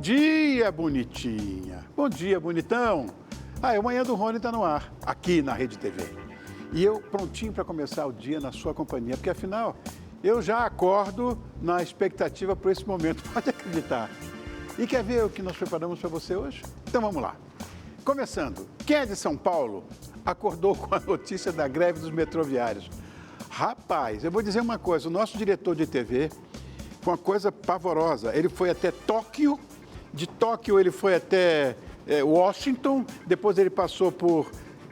dia, bonitinha. Bom dia, bonitão. O Manhã do Rony está no ar, aqui na Rede TV. E eu prontinho para começar o dia na sua companhia, porque afinal, eu já acordo na expectativa por esse momento, pode acreditar. E quer ver o que nós preparamos para você hoje? Então vamos lá. Começando, quem é de São Paulo acordou com a notícia da greve dos metroviários? Rapaz, eu vou dizer uma coisa, o nosso diretor de TV foi uma coisa pavorosa. Ele foi até Tóquio, de Tóquio ele foi até Washington, depois ele passou por,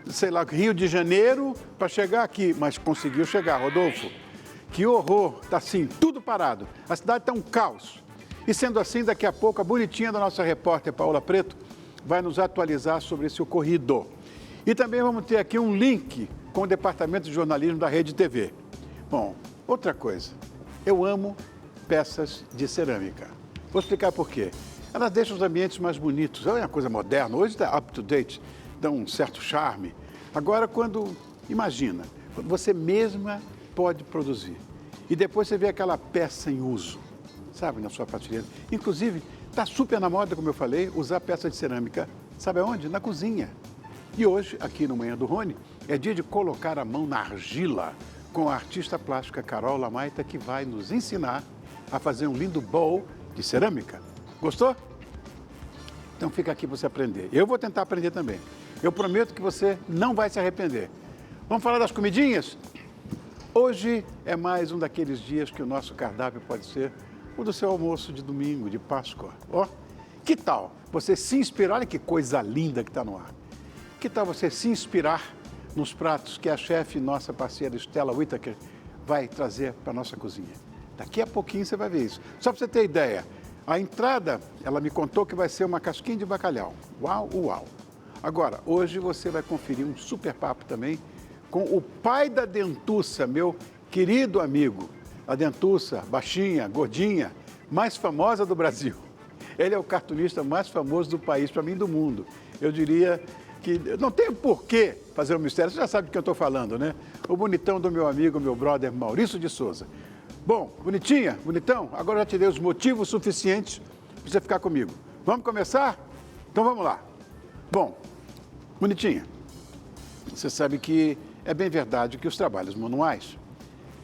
sei lá, Rio de Janeiro para chegar aqui, mas conseguiu chegar, Rodolfo. Que horror, tá assim, tudo parado. A cidade está um caos. E sendo assim, daqui a pouco, a bonitinha da nossa repórter Paola Preto vai nos atualizar sobre esse ocorrido. E também vamos ter aqui um link com o Departamento de Jornalismo da Rede TV. Bom, outra coisa, eu amo peças de cerâmica. Vou explicar por quê. Elas deixam os ambientes mais bonitos. É uma coisa moderna, hoje está up to date, dá um certo charme. Agora, imagina, quando você mesma pode produzir e depois você vê aquela peça em uso, sabe, na sua prateleira. Inclusive, está super na moda, como eu falei, usar peça de cerâmica, sabe aonde? Na cozinha. E hoje, aqui no Manhã do Rony, é dia de colocar a mão na argila com a artista plástica Carol Lamaita, que vai nos ensinar a fazer um lindo bowl de cerâmica. Gostou? Então fica aqui para você aprender. Eu vou tentar aprender também. Eu prometo que você não vai se arrepender. Vamos falar das comidinhas? Hoje é mais um daqueles dias que o nosso cardápio pode ser o do seu almoço de domingo, de Páscoa. Que tal você se inspirar? Olha que coisa linda que está no ar. Que tal você se inspirar nos pratos que a chefe, nossa parceira Stella Whittaker, vai trazer para a nossa cozinha? Daqui a pouquinho você vai ver isso. Só para você ter ideia, a entrada, ela me contou que vai ser uma casquinha de bacalhau. Uau, uau. Agora, hoje você vai conferir um super papo também com o pai da dentuça, meu querido amigo. A dentuça, baixinha, gordinha, mais famosa do Brasil. Ele é o cartunista mais famoso do país, para mim, do mundo. Eu diria que não tem porquê fazer um mistério, você já sabe do que eu estou falando, né? O bonitão do meu amigo, meu brother Maurício de Souza. Bom, bonitinha, bonitão, agora já te dei os motivos suficientes para você ficar comigo. Vamos começar? Então vamos lá. Bom, bonitinha, você sabe que é bem verdade que os trabalhos manuais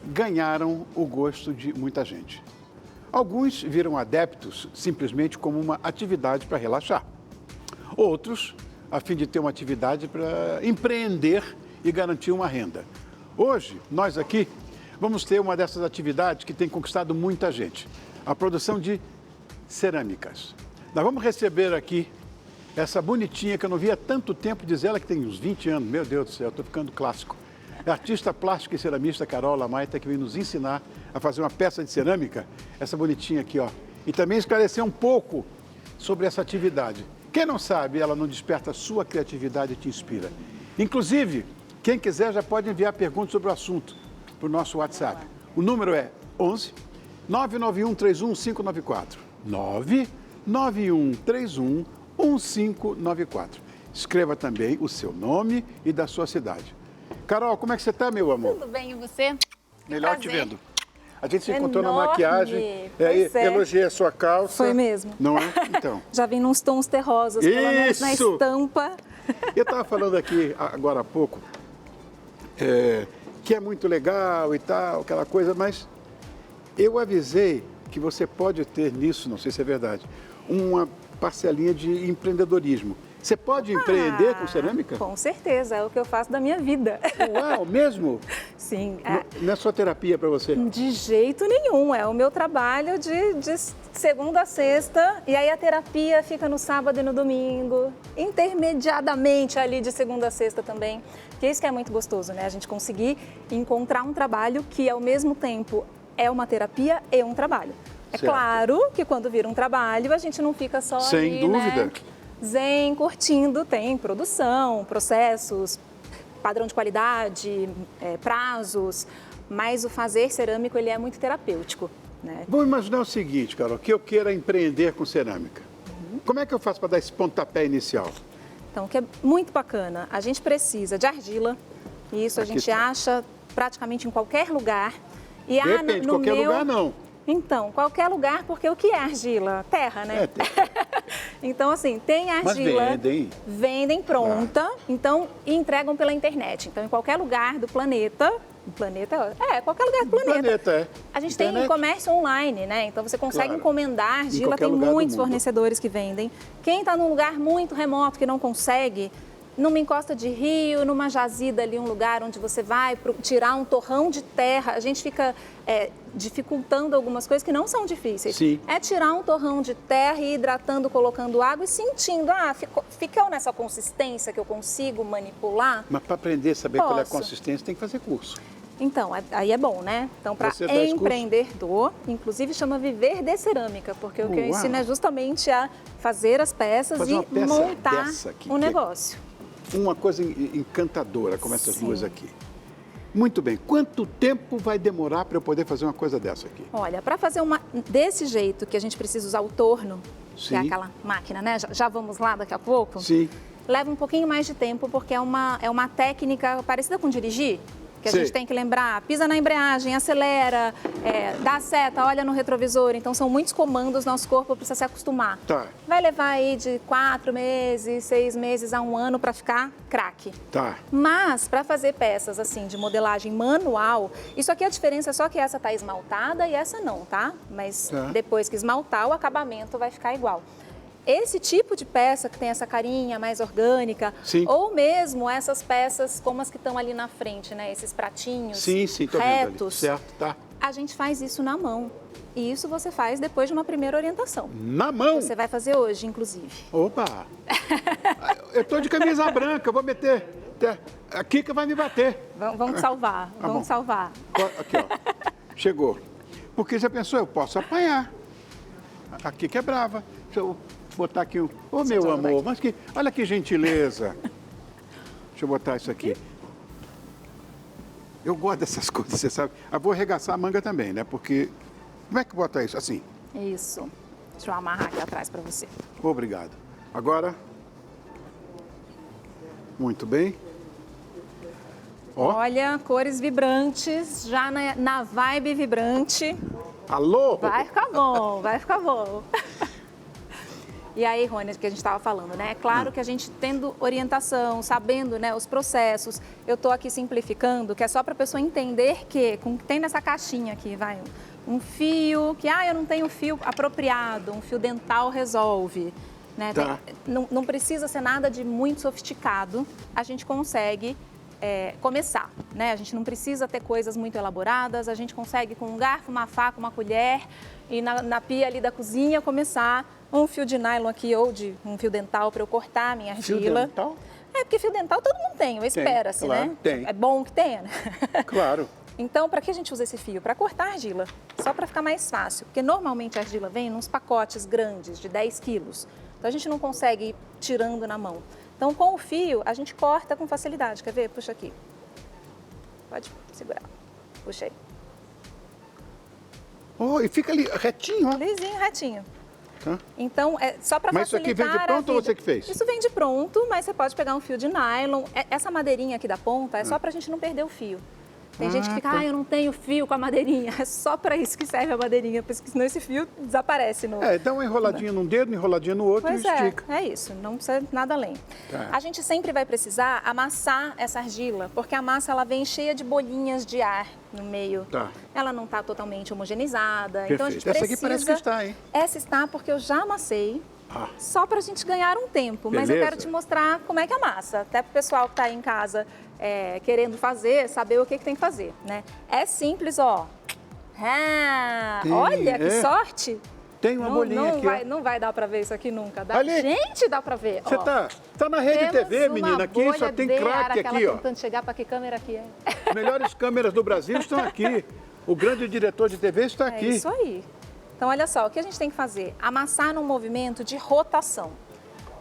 ganharam o gosto de muita gente. Alguns viram adeptos simplesmente como uma atividade para relaxar. Outros, a fim de ter uma atividade para empreender e garantir uma renda. Hoje, nós aqui vamos ter uma dessas atividades que tem conquistado muita gente, a produção de cerâmicas. Nós vamos receber aqui essa bonitinha que eu não vi há tanto tempo, diz ela que tem uns 20 anos, meu Deus do céu, estou ficando clássico. É a artista plástica e ceramista Carol Lamaita que vem nos ensinar a fazer uma peça de cerâmica, essa bonitinha aqui, ó. E também esclarecer um pouco sobre essa atividade. Quem não sabe, ela não desperta a sua criatividade e te inspira. Inclusive, quem quiser já pode enviar perguntas sobre o assunto para o nosso WhatsApp. O número é 11 991 31 1594. 991 31 1594. Escreva também o seu nome e da sua cidade. Carol, como é que você está, meu amor? Tudo bem, e você? Melhor te vendo. A gente se encontrou na maquiagem, elogiei a sua calça. Foi mesmo. Não é? Então. Já vim nos tons terrosos, pelo menos na estampa. Eu estava falando aqui agora há pouco, que é muito legal e tal, aquela coisa, mas eu avisei que você pode ter nisso, não sei se é verdade, uma parcelinha de empreendedorismo. Você pode empreender com cerâmica? Com certeza, é o que eu faço da minha vida. Uau, mesmo? Sim. Não é só terapia para você? De jeito nenhum, é o meu trabalho de segunda a sexta, e aí a terapia fica no sábado e no domingo, intermediadamente ali de segunda a sexta também, que é isso que é muito gostoso, né? A gente conseguir encontrar um trabalho que ao mesmo tempo é uma terapia e um trabalho. É certo. Claro que quando vira um trabalho, a gente não fica só sem ali, dúvida. Né? Zen, curtindo, tem produção, processos, padrão de qualidade, prazos, mas o fazer cerâmico ele é muito terapêutico, né? Vamos imaginar o seguinte, Carol, que eu queira empreender com cerâmica. Como é que eu faço para dar esse pontapé inicial? Então, o que é muito bacana, a gente precisa de argila, e isso a gente acha praticamente em qualquer lugar. E Depende, qualquer lugar não. Então, qualquer lugar, porque o que é argila? Terra, né? Então, assim, tem argila, mas vendem pronta, então, e entregam pela internet. Então, em qualquer lugar do planeta, qualquer lugar do planeta. A gente tem comércio online, né? Então, você consegue encomendar argila, tem muitos fornecedores que vendem. Quem está num lugar muito remoto que não consegue, numa encosta de rio, numa jazida ali, um lugar onde você vai tirar um torrão de terra, a gente fica dificultando algumas coisas que não são difíceis. Sim. É tirar um torrão de terra e hidratando, colocando água e sentindo, ficou nessa consistência que eu consigo manipular. Mas para aprender a saber qual é a consistência, tem que fazer curso. Então, aí é bom, né? Então, para empreendedor, inclusive chama Viver de Cerâmica, porque o que eu ensino é justamente a fazer as peças e montar um negócio. Uma coisa encantadora, como essas duas aqui. Muito bem. Quanto tempo vai demorar para eu poder fazer uma coisa dessa aqui? Olha, para fazer uma desse jeito, que a gente precisa usar o torno, que é aquela máquina, né? Já vamos lá daqui a pouco? Sim. Leva um pouquinho mais de tempo, porque é uma técnica parecida com dirigir. Que a gente tem que lembrar, pisa na embreagem, acelera, dá seta, olha no retrovisor. Então, são muitos comandos, nosso corpo precisa se acostumar. Tá. Vai levar aí de 4 meses, 6 meses a 1 ano para ficar craque. Tá. Mas, para fazer peças assim de modelagem manual, isso aqui a diferença é só que essa tá esmaltada e essa não, tá? Mas depois que esmaltar, o acabamento vai ficar igual. Esse tipo de peça que tem essa carinha mais orgânica, ou mesmo essas peças como as que estão ali na frente, né? Esses pratinhos retos, certo, tá. A gente faz isso na mão. E isso você faz depois de uma primeira orientação. Na mão? Você vai fazer hoje, inclusive. Opa! Eu tô de camisa branca, vou meter. A Kika vai me bater. Vamos salvar, vamos salvar. Aqui, ó. Chegou. Porque já pensou, eu posso apanhar. A Kika é brava. Se eu botar aqui um... Ô, meu amor, mas que... Olha que gentileza. Deixa eu botar isso aqui. Eu gosto dessas coisas, você sabe. Eu vou arregaçar a manga também, né? Porque... Como é que bota isso? Assim? Isso. Deixa eu amarrar aqui atrás para você. Obrigado. Agora... Muito bem. Ó. Olha, cores vibrantes, já na vibe vibrante. Alô? Vai ficar bom, vai ficar bom. E aí, Rony, que a gente estava falando, né? É claro que a gente tendo orientação, sabendo, né, os processos, eu estou aqui simplificando, que é só para a pessoa entender que tem nessa caixinha aqui, vai, um fio, que eu não tenho fio apropriado, um fio dental resolve. Né? Tá. Não precisa ser nada de muito sofisticado, a gente consegue começar, né? A gente não precisa ter coisas muito elaboradas, a gente consegue com um garfo, uma faca, uma colher e na pia ali da cozinha começar um fio de nylon aqui ou de um fio dental para eu cortar a minha argila. Fio dental? Porque fio dental todo mundo tem, espera-se, claro, né? Tem. É bom que tenha, né? Claro. Então, para que a gente usa esse fio? Para cortar a argila, só para ficar mais fácil, porque normalmente a argila vem nos pacotes grandes de 10 quilos, então a gente não consegue ir tirando na mão. Então, com o fio, a gente corta com facilidade. Quer ver? Puxa aqui. Pode segurar. Puxa aí. Oh, e fica ali retinho, ó. Lisinho, retinho. Tá. Então, só para facilitar. Mas isso aqui vem de pronto ou você que fez? Isso vem de pronto, mas você pode pegar um fio de nylon. Essa madeirinha aqui da ponta é só para a gente não perder o fio. Tem gente que fica, eu não tenho fio com a madeirinha. É só para isso que serve a madeirinha, porque senão esse fio desaparece. Dá uma enroladinha num dedo, uma enroladinha no outro e estica. É isso, não precisa nada além. Tá. A gente sempre vai precisar amassar essa argila, porque a massa ela vem cheia de bolinhas de ar no meio. Tá. Ela não está totalmente homogeneizada. Perfeito. Então a gente Essa precisa... aqui parece que está, hein? Essa está porque eu já amassei. Só para a gente ganhar um tempo. Mas eu quero te mostrar como é que amassa. Até para o pessoal que está aí em casa querendo fazer, saber o que tem que fazer, né? É simples, ó. Olha que sorte! Tem uma bolinha aqui. Não vai dar para ver isso aqui nunca. Ali. Gente, dá para ver. Você tá na Rede TV, menina. Aqui só tem craque aqui, ó. Tentando chegar para que câmera aqui é. As melhores câmeras do Brasil estão aqui. O grande diretor de TV está aqui. É isso aí. Então, olha só, o que a gente tem que fazer? Amassar num movimento de rotação.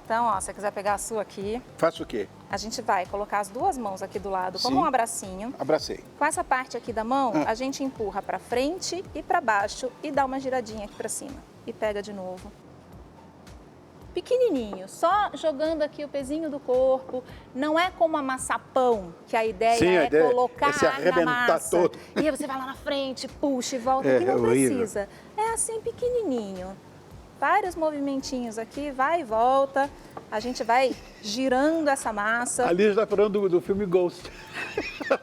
Então, ó, se você quiser pegar a sua aqui... Faço o quê? A gente vai colocar as duas mãos aqui do lado, como um abracinho. Abracei. Com essa parte aqui da mão, a gente empurra para frente e para baixo e dá uma giradinha aqui para cima. E pega de novo. Pequenininho, só jogando aqui o pezinho do corpo. Não é como amassar pão, que a ideia é colocar se na arrebentar massa. todo. E aí você vai lá na frente, puxa e volta, que não precisa. assim pequenininho. Vários movimentinhos aqui, vai e volta. A gente vai girando essa massa. A Lígia está falando do filme Ghost.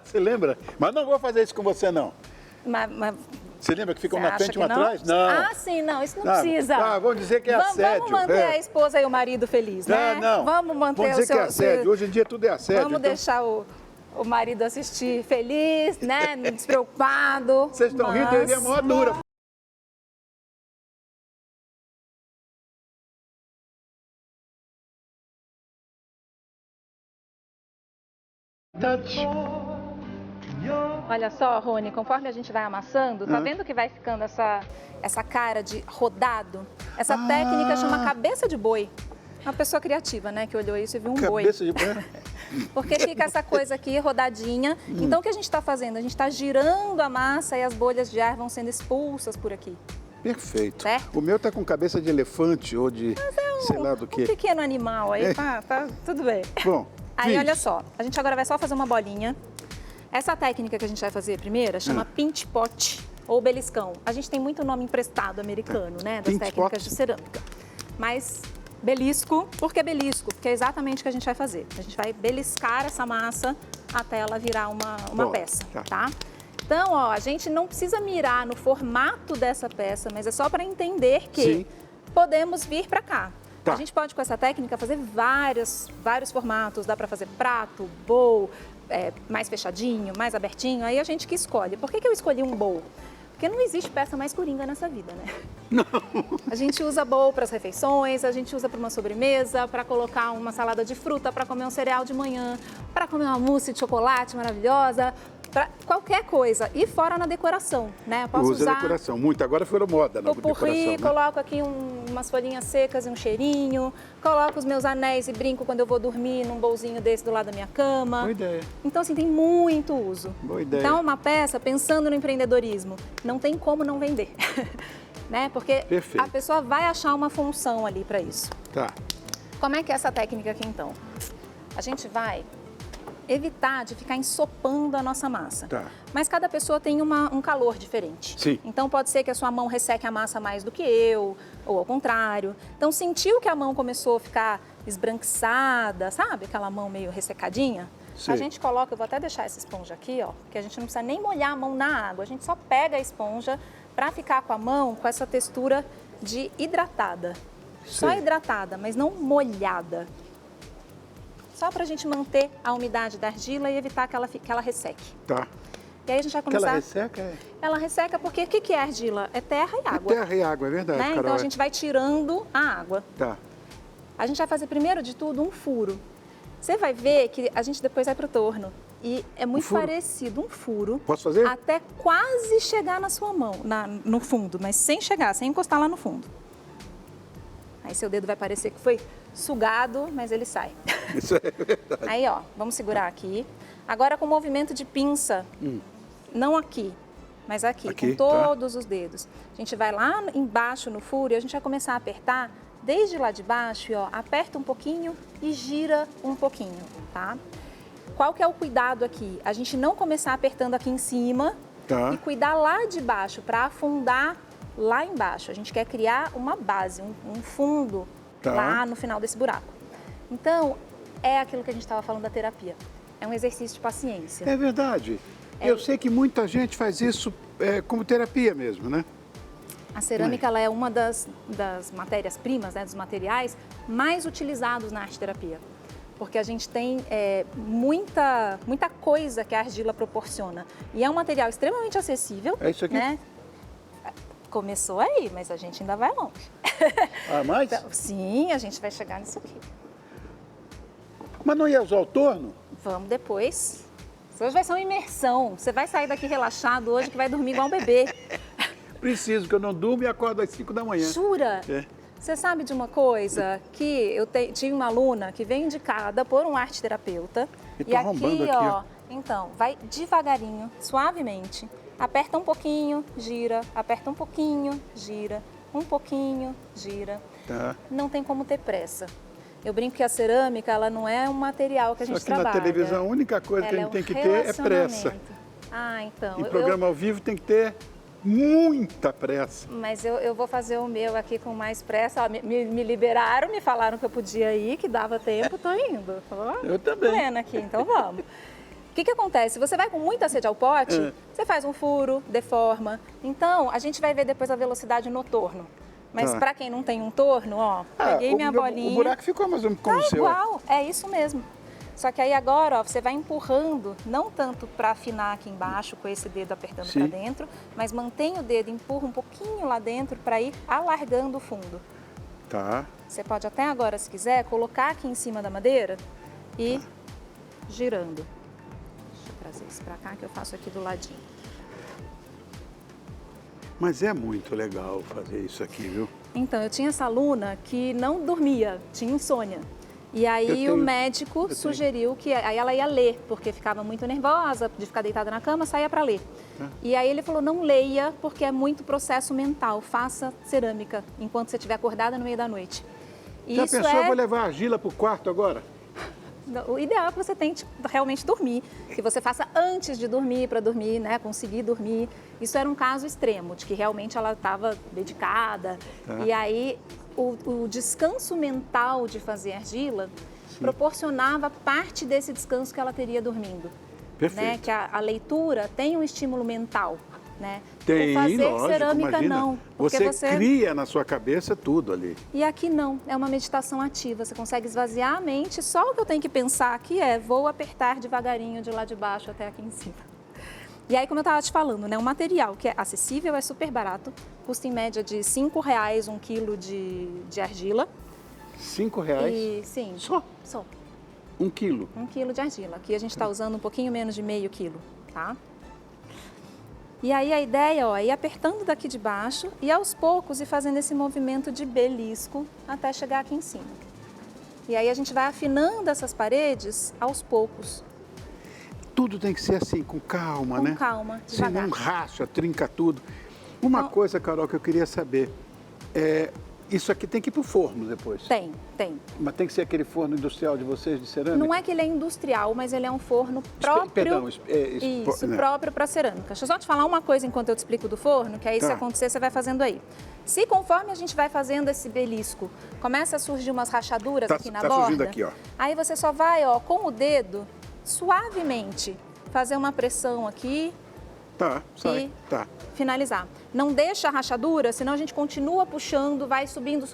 Você lembra? Mas não vou fazer isso com você, não. Mas você lembra que ficam você na frente acha uma que não? atrás? Não. Ah, sim, não, isso não precisa. Ah, vamos dizer que é assédio. Vamos manter a esposa e o marido feliz, né? Não. Vamos manter vamos dizer que é assédio. Hoje em dia tudo é assédio. Vamos deixar o marido assistir feliz, né? Despreocupado. Vocês estão rindo, ele é mó dura. Olha só, Rony, conforme a gente vai amassando, tá vendo que vai ficando essa cara de rodado? Essa técnica chama cabeça de boi. Uma pessoa criativa, né, que olhou isso e viu um boi. Cabeça de boi? Porque fica essa coisa aqui rodadinha. Então, o que a gente está fazendo? A gente está girando a massa e as bolhas de ar vão sendo expulsas por aqui. Perfeito. Certo? O meu tá com cabeça de elefante ou de sei lá do quê. Um pequeno animal aí, tá tudo bem. Bom, Aí, olha só, a gente agora vai só fazer uma bolinha. Essa técnica que a gente vai fazer primeiro chama pinch pot ou beliscão. A gente tem muito nome emprestado americano, né, das técnicas de cerâmica. Mas belisco, por que belisco? Porque é exatamente o que a gente vai fazer. A gente vai beliscar essa massa até ela virar uma peça, tá? Então, ó, a gente não precisa mirar no formato dessa peça, mas é só para entender que podemos vir para cá. A gente pode, com essa técnica, fazer vários formatos. Dá para fazer prato, bowl, mais fechadinho, mais abertinho. Aí a gente que escolhe. Por que eu escolhi um bowl? Porque não existe peça mais coringa nessa vida, né? Não. A gente usa bowl para as refeições, a gente usa para uma sobremesa, para colocar uma salada de fruta, para comer um cereal de manhã, para comer uma mousse de chocolate maravilhosa, para qualquer coisa. E fora na decoração, né? Eu posso usar decoração, muito. Agora foi moda na decoração, né? Coloco aqui umas folhinhas secas e um cheirinho, coloco os meus anéis e brinco quando eu vou dormir num bolzinho desse do lado da minha cama. Boa ideia. Então, assim, tem muito uso. Boa ideia. Então, uma peça, pensando no empreendedorismo, não tem como não vender, né? Porque a pessoa vai achar uma função ali para isso. Tá. Como é que é essa técnica aqui, então? A gente vai evitar de ficar ensopando a nossa massa. Tá. Mas cada pessoa tem um calor diferente. Sim. Então pode ser que a sua mão resseque a massa mais do que eu, ou ao contrário. Então sentiu que a mão começou a ficar esbranquiçada, sabe? Aquela mão meio ressecadinha. Sim. A gente coloca, eu vou até deixar essa esponja aqui, ó, porque a gente não precisa nem molhar a mão na água. A gente só pega a esponja para ficar com a mão com essa textura de hidratada. Sim. Só hidratada, mas não molhada. Só para a gente manter a umidade da argila e evitar que ela resseque. Tá. E aí a gente vai começar... Ela resseca? Ela resseca porque o que é argila? É terra e água. É terra e água, é verdade, né? Carol. Então a gente vai tirando a água. Tá. A gente vai fazer primeiro de tudo um furo. Você vai ver que a gente depois vai para o torno. E é muito parecido um furo. Posso fazer? Até quase chegar na sua mão, no fundo, mas sem chegar, sem encostar lá no fundo. Aí seu dedo vai parecer que foi sugado, mas ele sai. Isso é verdade. Aí, ó, vamos segurar aqui. Agora com o movimento de pinça, não aqui, mas aqui com todos os dedos. A gente vai lá embaixo no furo e a gente vai começar a apertar desde lá de baixo, e, ó, aperta um pouquinho e gira um pouquinho, tá? Qual que é o cuidado aqui? A gente não começar apertando aqui em cima e cuidar lá de baixo para afundar lá embaixo. A gente quer criar uma base, um fundo lá no final desse buraco. Então, é aquilo que a gente estava falando da terapia. É um exercício de paciência. É verdade. Eu sei que muita gente faz isso como terapia mesmo, né? A cerâmica ela é uma das matérias-primas, né, dos materiais mais utilizados na arte-terapia. Porque a gente tem muita coisa que a argila proporciona. E é um material extremamente acessível. É isso aqui? Né? Começou aí, mas a gente ainda vai longe. Ah, mais? Então, sim, a gente vai chegar nisso aqui. Mas não ia usar o torno? Vamos depois. Hoje vai ser uma imersão. Você vai sair daqui relaxado hoje que vai dormir igual um bebê. Preciso, que eu não durmo e acordo às 5 da manhã. Jura? Você sabe de uma coisa? Que eu tinha uma aluna que veio indicada por um arte-terapeuta. E aqui, ó, então, vai devagarinho, suavemente. Aperta um pouquinho, gira. Aperta um pouquinho, gira. Um pouquinho, gira. Tá. Não tem como ter pressa. Eu brinco que a cerâmica, ela não é um material que a gente trabalha. Só que na televisão a única coisa que a gente tem que ter é pressa. Ah, então. Em programa ao vivo tem que ter muita pressa. Mas eu vou fazer o meu aqui com mais pressa. Ó, me liberaram, me falaram que eu podia ir, que dava tempo, tô indo. Tô Eu também. plena aqui, então vamos. O que acontece? Você vai com muita sede ao pote, você faz um furo, deforma. Então, a gente vai ver depois a velocidade no torno. Mas para quem não tem um torno, ó, peguei minha bolinha. O buraco ficou mais ou menos como o seu. Igual, é isso mesmo. Só que aí agora, ó, você vai empurrando, não tanto para afinar aqui embaixo, com esse dedo apertando para dentro, mas mantém o dedo, empurra um pouquinho lá dentro para ir alargando o fundo. Tá. Você pode até agora, se quiser, colocar aqui em cima da madeira e girando. Deixa eu trazer isso para cá que eu faço aqui do ladinho. Mas é muito legal fazer isso aqui, viu? Então, eu tinha essa aluna que não dormia, tinha insônia. E aí o médico sugeriu que aí ela ia ler, porque ficava muito nervosa de ficar deitada na cama, saía para ler. E aí ele falou, não leia, porque é muito processo mental, faça cerâmica enquanto você estiver acordada no meio da noite. Já pensou, eu vou levar a argila para o quarto agora? O ideal é que você tente realmente dormir, que você faça antes de dormir, para dormir, né, conseguir dormir. Isso era um caso extremo, de que realmente ela estava dedicada. E aí o descanso mental de fazer argila proporcionava parte desse descanso que ela teria dormindo. Perfeito. Né? Que a leitura tem um estímulo mental. Né? Tem, o fazer lógico, cerâmica imagina. não. Porque você cria na sua cabeça tudo ali. E aqui não, é uma meditação ativa, você consegue esvaziar a mente, só o que eu tenho que pensar aqui é, vou apertar devagarinho de lá de baixo até aqui em cima. E aí, como eu estava te falando, né, um material que é acessível, é super barato, custa em média de R$5 um quilo de argila. R$5? E, sim. Só? Só. 1 quilo? 1 quilo de argila. Aqui a gente está usando um pouquinho menos de meio quilo, tá? E aí a ideia, ó, é ir apertando daqui de baixo e aos poucos ir fazendo esse movimento de belisco até chegar aqui em cima. E aí a gente vai afinando essas paredes aos poucos. Tudo tem que ser assim, com calma, né? Com calma, Senão devagar. racha, trinca tudo. Uma coisa, Carol, que eu queria saber, isso aqui tem que ir para o forno depois? Tem. Mas tem que ser aquele forno industrial de vocês, de cerâmica? Não é que ele é industrial, mas ele é um forno próprio. Próprio para cerâmica. Deixa eu só te falar uma coisa enquanto eu te explico do forno, que aí se acontecer você vai fazendo aí. Se conforme a gente vai fazendo esse belisco, começa a surgir umas rachaduras aqui na borda. Surgindo aqui, ó. Aí você só vai, ó, com o dedo, suavemente, fazer uma pressão aqui. Sai. Finalizar. Não deixa a rachadura, senão a gente continua puxando, vai subindo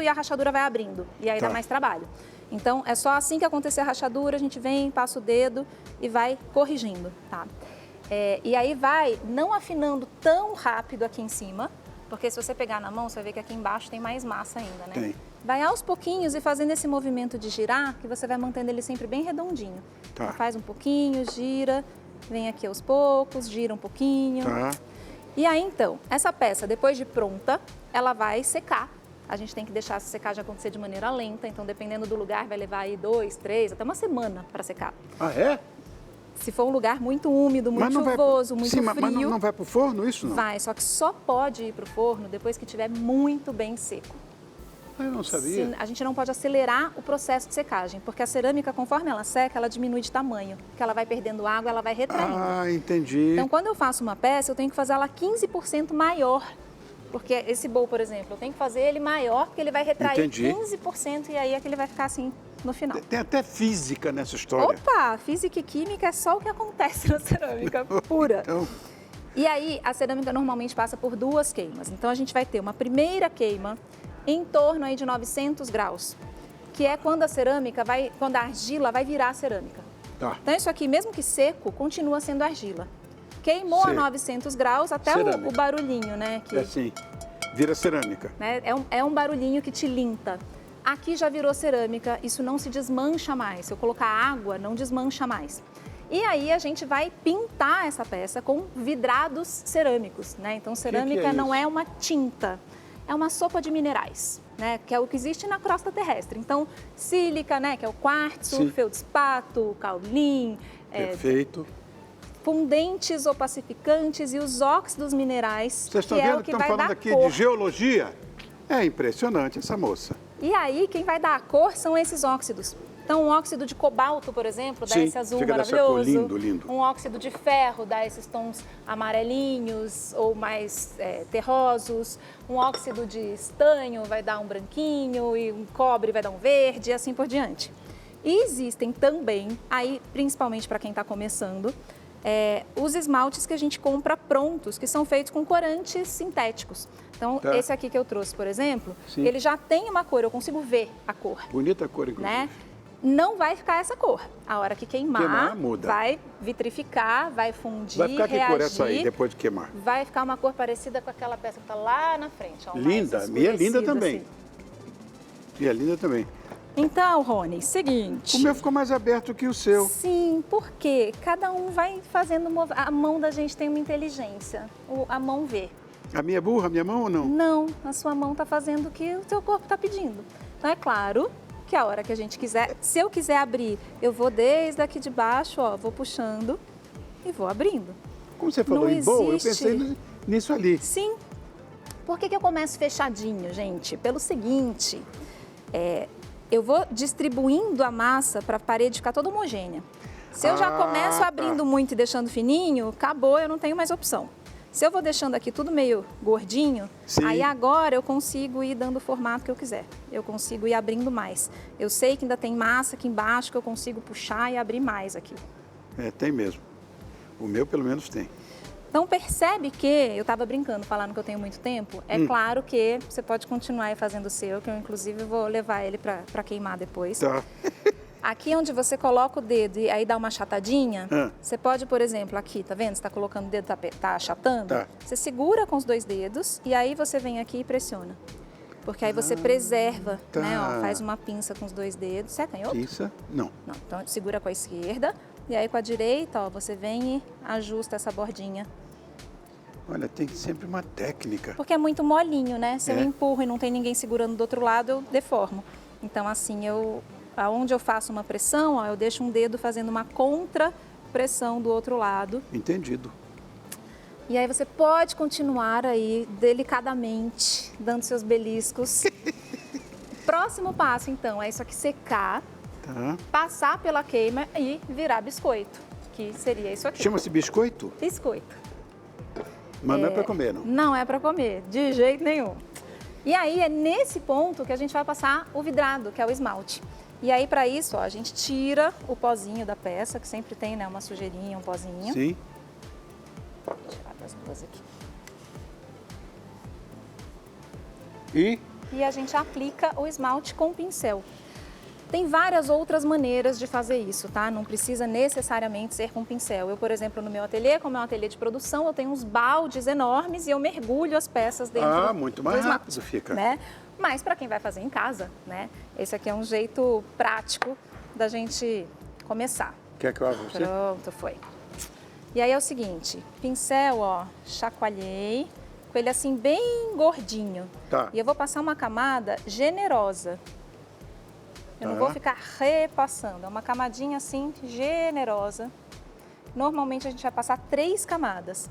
e a rachadura vai abrindo. E aí dá mais trabalho. Então, é só assim que acontecer a rachadura, a gente vem, passa o dedo e vai corrigindo, tá? E aí vai não afinando tão rápido aqui em cima, porque se você pegar na mão, você vai ver que aqui embaixo tem mais massa ainda, né? Tem. Vai aos pouquinhos e fazendo esse movimento de girar, que você vai mantendo ele sempre bem redondinho. Então, faz um pouquinho, gira, vem aqui aos poucos, gira um pouquinho. E aí, então, essa peça, depois de pronta, ela vai secar. A gente tem que deixar essa secagem acontecer de maneira lenta, então, dependendo do lugar, vai levar aí 2, 3, até uma semana para secar. Ah, é? Se for um lugar muito úmido, muito chuvoso, muito frio... Mas não vai para o forno isso, não? Vai, só que só pode ir para o forno depois que estiver muito bem seco. Eu não sabia. A gente não pode acelerar o processo de secagem, porque a cerâmica, conforme ela seca, ela diminui de tamanho. Porque ela vai perdendo água, ela vai retraindo. Ah, entendi. Então, quando eu faço uma peça, eu tenho que fazer ela 15% maior. Porque esse bowl, por exemplo, eu tenho que fazer ele maior, porque ele vai retrair 15% e aí é que ele vai ficar assim no final. Tem até física nessa história. Opa, física e química é só o que acontece na cerâmica pura. Então... E aí, a cerâmica normalmente passa por 2 queimas. Então, a gente vai ter uma primeira queima em torno aí de 900 graus, que é quando a cerâmica quando a argila vai virar cerâmica. Então, isso aqui, mesmo que seco, continua sendo argila. Queimou a 900 graus, até o barulhinho, né? Que, assim, vira cerâmica. Né, é um barulhinho que te limpa. Aqui já virou cerâmica, isso não se desmancha mais. Se eu colocar água, não desmancha mais. E aí a gente vai pintar essa peça com vidrados cerâmicos, né? Então, cerâmica não é uma tinta, é uma sopa de minerais, né? Que é o que existe na crosta terrestre. Então, sílica, né? Que é o quartzo, feldspato, caulin... Perfeito. Fundentes, opacificantes e os óxidos minerais. Vocês estão vendo que estão falando aqui de geologia? É impressionante essa moça. E aí, quem vai dar a cor são esses óxidos. Então, um óxido de cobalto, por exemplo, dá Sim, esse azul fica dessa cor, maravilhoso. lindo, lindo. Um óxido de ferro dá esses tons amarelinhos ou mais terrosos. Um óxido de estanho vai dar um branquinho e um cobre vai dar um verde e assim por diante. E existem também, aí principalmente para quem está começando, os esmaltes que a gente compra prontos, que são feitos com corantes sintéticos. Então, Tá. esse aqui que eu trouxe, por exemplo, Sim. ele já tem uma cor, eu consigo ver a cor. Bonita a cor, inclusive. Né? Não vai ficar essa cor. A hora que queimar, muda. vai vitrificar, vai fundir, Vai ficar que reagir. cor essa aí, depois de queimar? Vai ficar uma cor parecida com aquela peça que está lá na frente. Ó, mais Linda, e é linda escurecida, também. assim. E é linda também. Então, Rony, seguinte. O meu ficou mais aberto que o seu. Sim, porque cada um vai fazendo... A mão da gente tem uma inteligência. A mão vê. A minha é burra, a minha mão ou não? Não, a sua mão está fazendo o que o seu corpo está pedindo. Então, é claro que a hora que a gente quiser... Se eu quiser abrir, eu vou desde aqui de baixo, ó, vou puxando e vou abrindo. Como você falou Não em boa, eu existe. pensei nisso ali. Sim. Por que eu começo fechadinho, gente? Pelo seguinte, eu vou distribuindo a massa para a parede ficar toda homogênea. Se eu já começo abrindo muito e deixando fininho, acabou, eu não tenho mais opção. Se eu vou deixando aqui tudo meio gordinho, Sim. aí agora eu consigo ir dando o formato que eu quiser. Eu consigo ir abrindo mais. Eu sei que ainda tem massa aqui embaixo que eu consigo puxar e abrir mais aqui. Tem mesmo. O meu, pelo menos, tem. Então, percebe que, eu estava brincando, falando que eu tenho muito tempo, é claro que você pode continuar aí fazendo o seu, que eu, inclusive, vou levar ele para queimar depois. Tá. Aqui onde você coloca o dedo e aí dá uma achatadinha, você pode, por exemplo, aqui, tá vendo? Você está colocando o dedo, tá achatando? Tá. Você segura com os 2 dedos e aí você vem aqui e pressiona. Porque aí você preserva, tá. né? Ó, faz uma pinça com os 2 dedos. Você é canhoto? Isso? Não. Não, então segura com a esquerda e aí com a direita, ó, você vem e ajusta essa bordinha. Olha, tem sempre uma técnica. Porque é muito molinho, né? Se eu empurro e não tem ninguém segurando do outro lado, eu deformo. Então, assim, aonde eu faço uma pressão, ó, eu deixo um dedo fazendo uma contra-pressão do outro lado. Entendido. E aí você pode continuar aí, delicadamente, dando seus beliscos. Próximo passo, então, é isso aqui secar, passar pela queima e virar biscoito, que seria isso aqui. Chama-se biscoito? Biscoito. Mas não é para comer, não? Não é para comer, de jeito nenhum. E aí é nesse ponto que a gente vai passar o vidrado, que é o esmalte. E aí para isso, ó, a gente tira o pozinho da peça, que sempre tem, né, uma sujeirinha, um pozinho. Sim. Vou tirar das 2 aqui. E a gente aplica o esmalte com o pincel. Tem várias outras maneiras de fazer isso, tá? Não precisa necessariamente ser com pincel. Eu, por exemplo, no meu ateliê, como é um ateliê de produção, eu tenho uns baldes enormes e eu mergulho as peças dentro muito do mais esmalte, rápido fica. né? Mas para quem vai fazer em casa, né? Esse aqui é um jeito prático da gente começar. Quer que eu abra você? Pronto, foi. E aí é o seguinte, pincel, ó, chacoalhei, com ele assim bem gordinho. Tá. E eu vou passar uma camada generosa. Eu não Tá. vou ficar repassando, é uma camadinha assim, generosa. Normalmente a gente vai passar 3 camadas.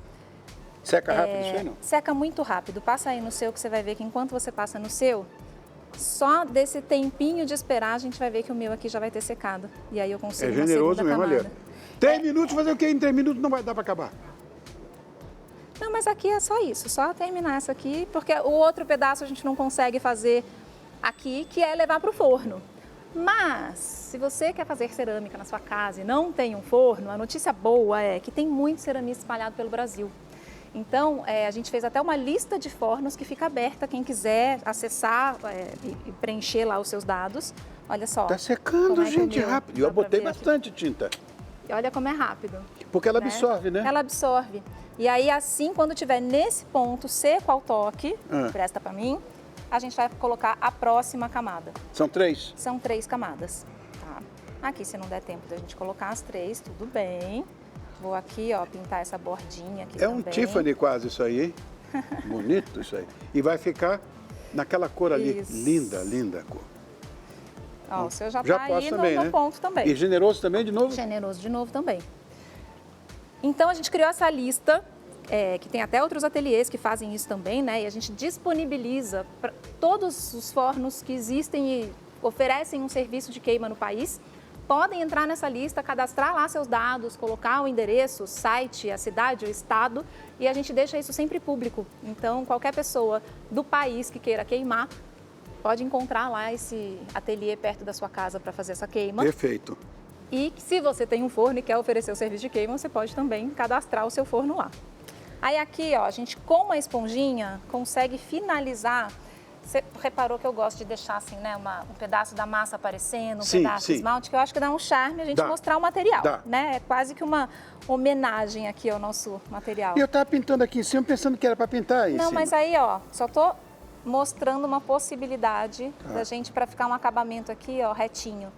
Seca rápido isso aí, não? Seca muito rápido. Passa aí no seu que você vai ver que enquanto você passa no seu, só desse tempinho de esperar a gente vai ver que o meu aqui já vai ter secado. E aí eu consigo É uma generoso segunda mesmo, camada. olha. 3 minutos, fazer o quê? Em 3 minutos não vai dar para acabar. Não, mas aqui é só isso, só terminar essa aqui, porque o outro pedaço a gente não consegue fazer aqui, que é levar para o forno. Mas, se você quer fazer cerâmica na sua casa e não tem um forno, a notícia boa é que tem muito ceramista espalhado pelo Brasil. Então, a gente fez até uma lista de fornos que fica aberta, quem quiser acessar e preencher lá os seus dados. Olha só. Tá secando, como é que gente, o meu- rápido. E dá eu pra botei ver aqui. bastante tinta. E olha como é rápido. Porque ela absorve, né? Ela absorve. E aí, assim, quando tiver nesse ponto seco ao toque, presta pra mim, a gente vai colocar a próxima camada. São 3? São 3 camadas, tá? Aqui, se não der tempo da gente colocar as 3, tudo bem. Vou aqui, ó, pintar essa bordinha aqui É um também. Tiffany quase isso aí, hein? Bonito isso aí. E vai ficar naquela cor ali. Isso. Linda, linda a cor. Ó, o seu já Já tá posso aí também, no né? ponto também. E generoso também, de novo? Generoso de novo também. Então, a gente criou essa lista, que tem até outros ateliês que fazem isso também, né? E a gente disponibiliza para todos os fornos que existem oferecem um serviço de queima no país, podem entrar nessa lista, cadastrar lá seus dados, colocar o endereço, o site, a cidade, o estado, e a gente deixa isso sempre público. Então, qualquer pessoa do país que queira queimar, pode encontrar lá esse ateliê perto da sua casa para fazer essa queima. Perfeito. E se você tem um forno e quer oferecer o serviço de queima, você pode também cadastrar o seu forno lá. Aí aqui, ó, a gente com uma esponjinha consegue finalizar. Você reparou que eu gosto de deixar assim, né, um pedaço da massa aparecendo, um pedaço de esmalte, que eu acho que dá um charme a gente mostrar o material, né? É quase que uma homenagem aqui ao nosso material. E eu estava pintando aqui em cima, pensando que era para pintar isso. Não, mas aí, ó, só tô mostrando uma possibilidade da gente para ficar um acabamento aqui, ó, retinho.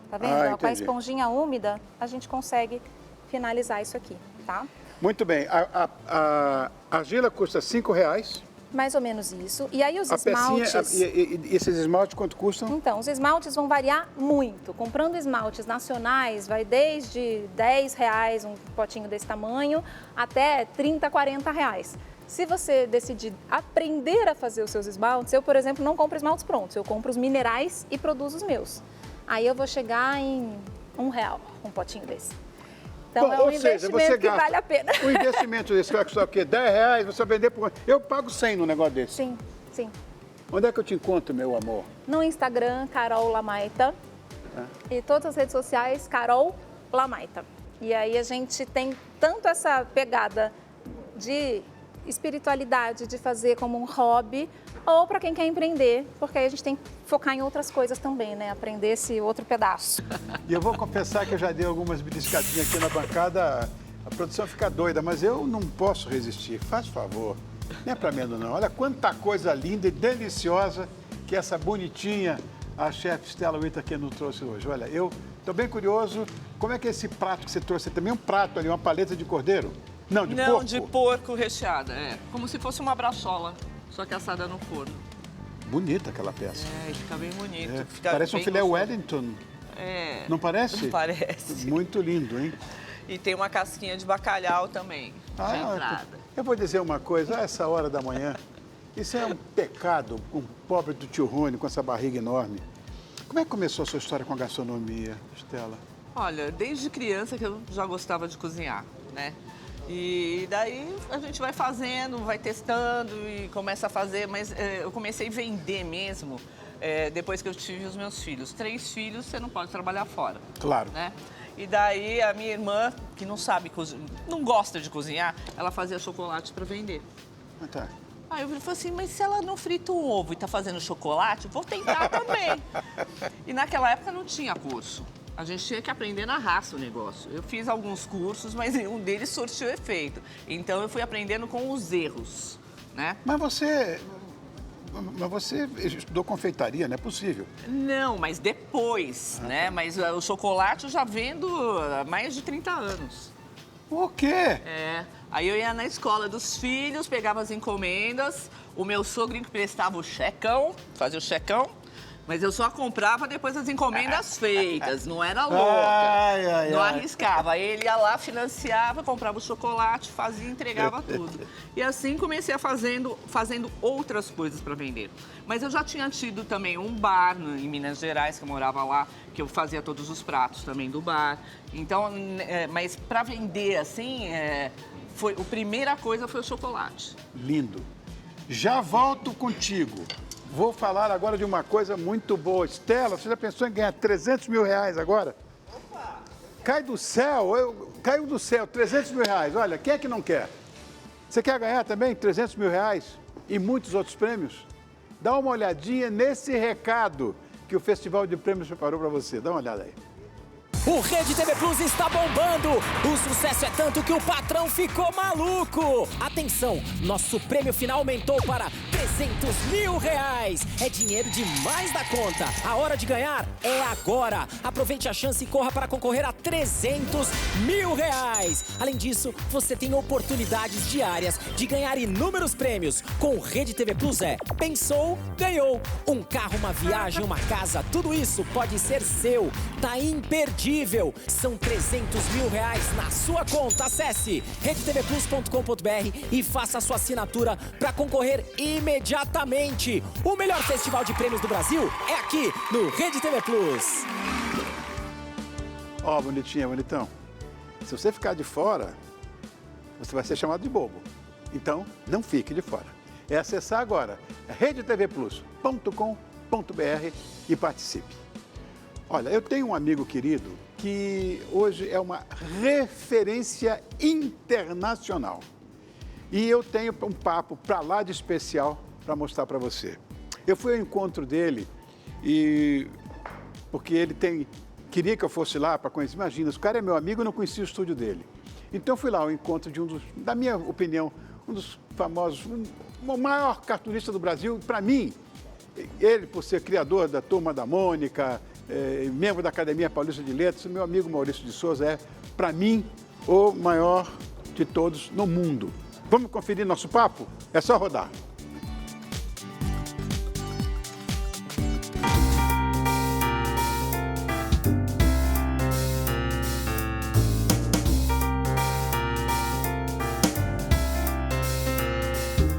Tá vendo? Ó, com a esponjinha úmida, a gente consegue finalizar isso aqui, tá? Muito bem. A argila custa R$5. Mais ou menos isso. E aí os esmaltes... E esses esmaltes quanto custam? Então, os esmaltes vão variar muito. Comprando esmaltes nacionais, vai desde R$10, um potinho desse tamanho, até R$30, R$40. Se você decidir aprender a fazer os seus esmaltes, eu, por exemplo, não compro esmaltes prontos. Eu compro os minerais e produzo os meus. Aí eu vou chegar em R$1, um potinho desse. Então, bom, é um investimento que vale a pena. O investimento desse vai custar o quê? R$10, você vai vender por... Eu pago 100 num negócio desse. Sim, sim. Onde é que eu te encontro, meu amor? No Instagram, Carol Lamaita. E todas as redes sociais, Carol Lamaita. E aí a gente tem tanto essa pegada de espiritualidade, de fazer como um hobby, ou para quem quer empreender, porque aí a gente tem que focar em outras coisas também, né? Aprender esse outro pedaço. E eu vou confessar que eu já dei algumas beliscadinhas aqui na bancada, a produção fica doida, mas eu não posso resistir. Faz favor, não é para menos não. Olha quanta coisa linda e deliciosa que essa bonitinha, a chefe Stella Whittaker nos trouxe hoje. Olha, eu estou bem curioso, como é que é esse prato que você trouxe? Também um prato ali, uma paleta de cordeiro? Não, de porco? Não, de porco recheada, como se fosse uma braçola, só que assada no forno. Bonita aquela peça. Fica bem bonito. É, Fica parece bem um filé gostoso. Wellington. Não parece? Parece. Muito lindo, hein? E tem uma casquinha de bacalhau também, de entrada. Eu vou dizer uma coisa, a essa hora da manhã, isso é um pecado, um pobre do tio Rony com essa barriga enorme. Como é que começou a sua história com a gastronomia, Stella? Olha, desde criança que eu já gostava de cozinhar, né? E daí a gente vai fazendo, vai testando e começa a fazer, mas eu comecei a vender mesmo depois que eu tive os meus filhos. 3 filhos, você não pode trabalhar fora. Claro. Né? E daí a minha irmã, que não sabe cozinhar, não gosta de cozinhar, ela fazia chocolate para vender. Tá. Aí eu falei assim, mas se ela não frita um ovo e tá fazendo chocolate, vou tentar também. E naquela época não tinha curso. A gente tinha que aprender na raça o negócio. Eu fiz alguns cursos, mas nenhum deles surtiu efeito. Então eu fui aprendendo com os erros, né? Mas você estudou confeitaria, não é possível? Não, mas depois, né? Mas o chocolate eu já vendo há mais de 30 anos. O quê? Aí eu ia na escola dos filhos, pegava as encomendas, o meu sogro emprestava o checão, fazia o checão, mas eu só comprava depois das encomendas feitas, não era louca, não arriscava. Aí ele ia lá, financiava, comprava o chocolate, fazia e entregava tudo. E assim comecei a fazendo outras coisas para vender. Mas eu já tinha tido também um bar em Minas Gerais, que eu morava lá, que eu fazia todos os pratos também do bar. Então, mas para vender assim, a primeira coisa foi o chocolate. Lindo. Já volto contigo. Vou falar agora de uma coisa muito boa. Stella, você já pensou em ganhar R$300 mil agora? Opa! Cai do céu, caiu do céu, R$300 mil. Olha, quem é que não quer? Você quer ganhar também R$300 mil e muitos outros prêmios? Dá uma olhadinha nesse recado que o Festival de Prêmios preparou para você. Dá uma olhada aí. O Rede TV Plus está bombando! O sucesso é tanto que o patrão ficou maluco! Atenção, nosso prêmio final aumentou para R$300 mil! É dinheiro demais da conta! A hora de ganhar é agora! Aproveite a chance e corra para concorrer a R$300 mil! Além disso, você tem oportunidades diárias de ganhar inúmeros prêmios. Com o Rede TV Plus pensou, ganhou! Um carro, uma viagem, uma casa, tudo isso pode ser seu! Tá imperdível! São R$300 mil na sua conta. Acesse redetvplus.com.br e faça a sua assinatura para concorrer imediatamente. imediatamente. O melhor festival de prêmios do Brasil é aqui no Rede TV Plus. Ó, bonitinha, bonitão. Se você ficar de fora, você vai ser chamado de bobo. Então, não fique de fora. É acessar agora redetvplus.com.br e participe. Olha, eu tenho um amigo querido que hoje é uma referência internacional. E eu tenho um papo para lá de especial para mostrar para você. Eu fui ao encontro dele porque ele queria que eu fosse lá para conhecer. Imagina, o cara é meu amigo e eu não conhecia o estúdio dele. Então eu fui lá ao encontro de na minha opinião, um dos famosos, o maior cartunista do Brasil. Para mim, ele, por ser criador da Turma da Mônica, membro da Academia Paulista de Letras, meu amigo Maurício de Souza é, para mim, o maior de todos no mundo. Vamos conferir nosso papo? É só rodar.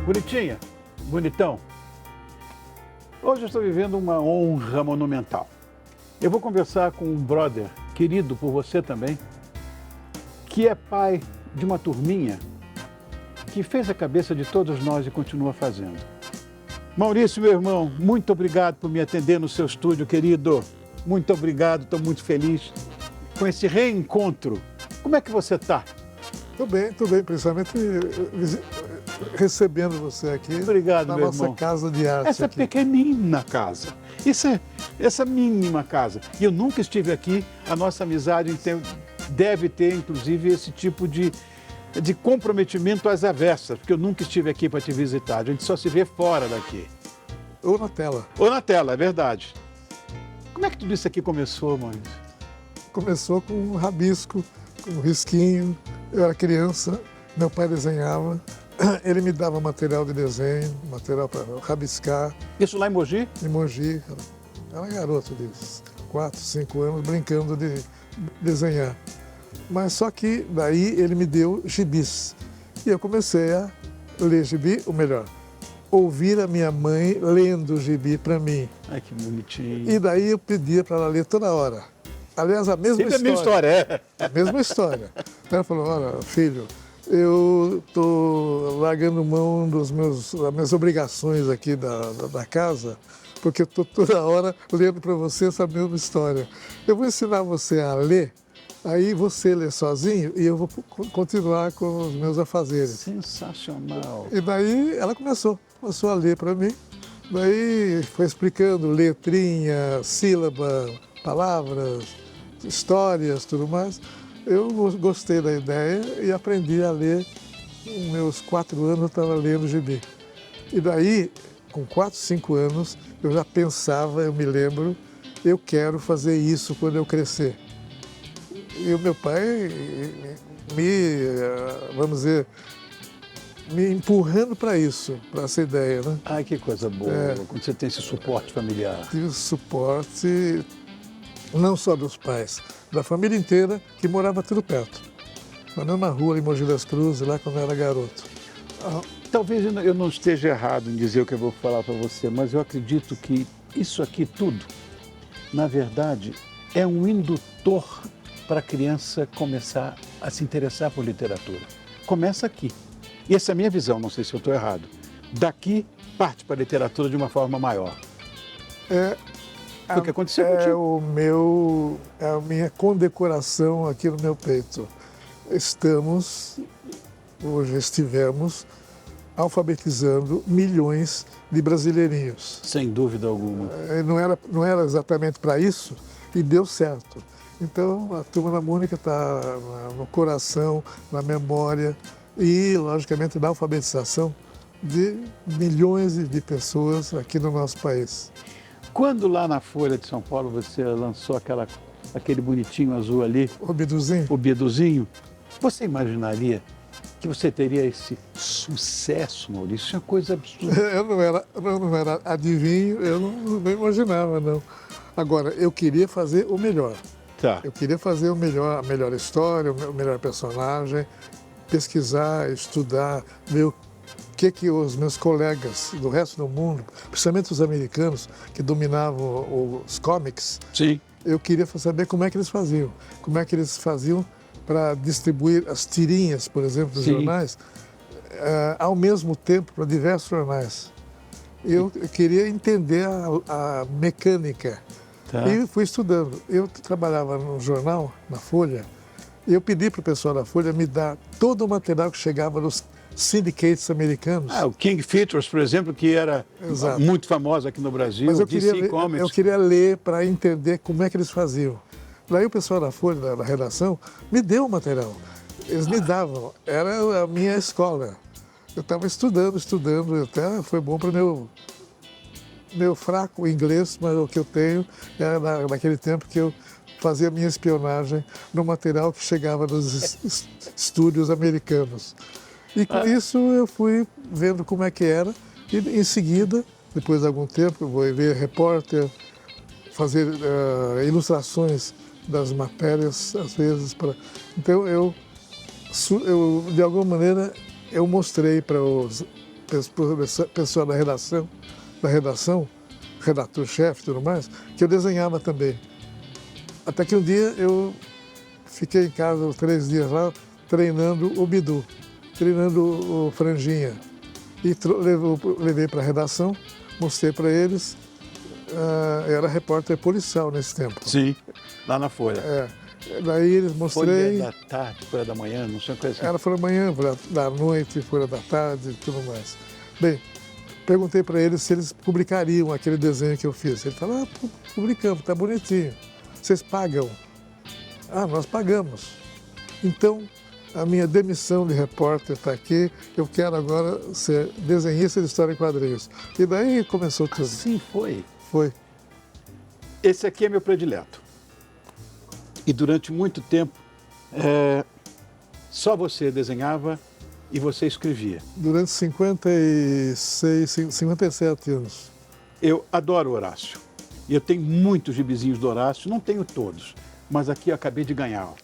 Bonitinha, bonitão. Hoje eu estou vivendo uma honra monumental. Eu vou conversar com um brother, querido por você também, que é pai de uma turminha que fez a cabeça de todos nós e continua fazendo. Maurício, meu irmão, muito obrigado por me atender no seu estúdio, querido. Muito obrigado, estou muito feliz com esse reencontro. Como é que você está? Tudo bem, principalmente recebendo você aqui. Obrigado, na meu nossa irmão. casa de arte. Essa aqui. pequenina casa, essa mínima casa. E eu nunca estive aqui, a nossa amizade deve ter, inclusive, esse tipo de comprometimento às avessas, porque eu nunca estive aqui para te visitar, a gente só se vê fora daqui. Ou na tela. Ou na tela, é verdade. Como é que tudo isso aqui começou, Maurício? Começou com um rabisco, com um risquinho. Eu era criança, meu pai desenhava, ele me dava material de desenho, material para rabiscar. Isso lá em Mogi? Em Mogi, era garoto de 4, 5 anos, brincando de desenhar. Mas só que daí ele me deu gibis. E eu comecei a ler gibi, ou melhor, ouvir a minha mãe lendo o gibi para mim. Ai, que bonitinho. E daí eu pedia para ela ler toda hora. Aliás, a mesma Sempre história. a mesma história, é. A mesma história. Ela falou, olha, filho, eu estou largando mão das minhas obrigações aqui da casa, porque eu estou toda hora lendo para você essa mesma história. Eu vou ensinar você a ler, aí você lê sozinho e eu vou continuar com os meus afazeres. Sensacional. E daí ela começou a ler para mim, daí foi explicando letrinha, sílaba, palavras, histórias, tudo mais. Eu gostei da ideia e aprendi a ler. Com meus 4 anos eu estava lendo gibi. E daí, com 4, 5 anos, eu já pensava, eu me lembro, eu quero fazer isso quando eu crescer. E o meu pai vamos dizer, me empurrando para isso, para essa ideia, né? Ai, que coisa boa, quando você tem esse suporte familiar. Tive suporte não só dos pais, da família inteira, que morava tudo perto. Na mesma rua, em Mogi das Cruzes, lá quando eu era garoto. Talvez eu não esteja errado em dizer o que eu vou falar para você, mas eu acredito que isso aqui tudo, na verdade, é um indutor para a criança começar a se interessar por literatura. Começa aqui. E essa é a minha visão, não sei se eu estou errado. Daqui, parte para a literatura de uma forma maior. Foi o que aconteceu contigo. É a minha condecoração aqui no meu peito. Hoje estivemos alfabetizando milhões de brasileirinhos. Sem dúvida alguma. Não era exatamente para isso e deu certo. Então, a Turma da Mônica está no coração, na memória e, logicamente, na alfabetização de milhões de pessoas aqui no nosso país. Quando lá na Folha de São Paulo você lançou aquele bonitinho azul ali, O Biduzinho? o Biduzinho, você imaginaria que você teria esse sucesso, Maurício? Isso é uma coisa absurda. Eu não era adivinho, eu não imaginava, não. Agora, eu queria fazer o melhor. Tá. Eu queria fazer a melhor história, o melhor personagem, pesquisar, estudar, ver o que os meus colegas do resto do mundo, principalmente os americanos, que dominavam os comics, Sim. eu queria saber como é que eles faziam. Como é que eles faziam para distribuir as tirinhas, por exemplo, dos Sim. jornais, ao mesmo tempo para diversos jornais. Eu queria entender a mecânica. Tá. E fui estudando. Eu trabalhava no jornal, na Folha, e eu pedi para o pessoal da Folha me dar todo o material que chegava nos syndicates americanos. O King Features, por exemplo, que era Exato. muito famoso aqui no Brasil, Mas eu DC queria, Comics. eu queria ler para entender como é que eles faziam. Daí o pessoal da Folha, da redação, me deu o material. Eles me davam. Era a minha escola. Eu estava estudando, até foi bom para o meu fraco inglês, mas o que eu tenho era naquele tempo que eu fazia minha espionagem no material que chegava nos estúdios americanos. E com isso eu fui vendo como é que era e em seguida, depois de algum tempo, eu vou ver repórter, fazer ilustrações das matérias, às vezes. Então eu, de alguma maneira, eu mostrei para os pessoal da redação, redator-chefe e tudo mais, que eu desenhava também. Até que um dia eu fiquei em casa 3 dias lá, treinando o Bidu, treinando o Franjinha. E levei para a redação, mostrei para eles, era repórter policial nesse tempo. Sim, lá na Folha. Daí eles mostrei... Folha da tarde, Folha da manhã, não sei o que assim. Era Folha da manhã, Folha da noite, Folha da tarde e tudo mais. Bem, perguntei para eles se eles publicariam aquele desenho que eu fiz. Ele falou, publicamos, está bonitinho. Vocês pagam? Nós pagamos. Então, a minha demissão de repórter está aqui, eu quero agora ser desenhista de história em quadrinhos. E daí começou tudo. Assim foi. Foi. Esse aqui é meu predileto. E durante muito tempo, só você desenhava e você escrevia. Durante 57 anos. Eu adoro o Horácio. E eu tenho muitos gibizinhos do Horácio, não tenho todos, mas aqui eu acabei de ganhar. Ó.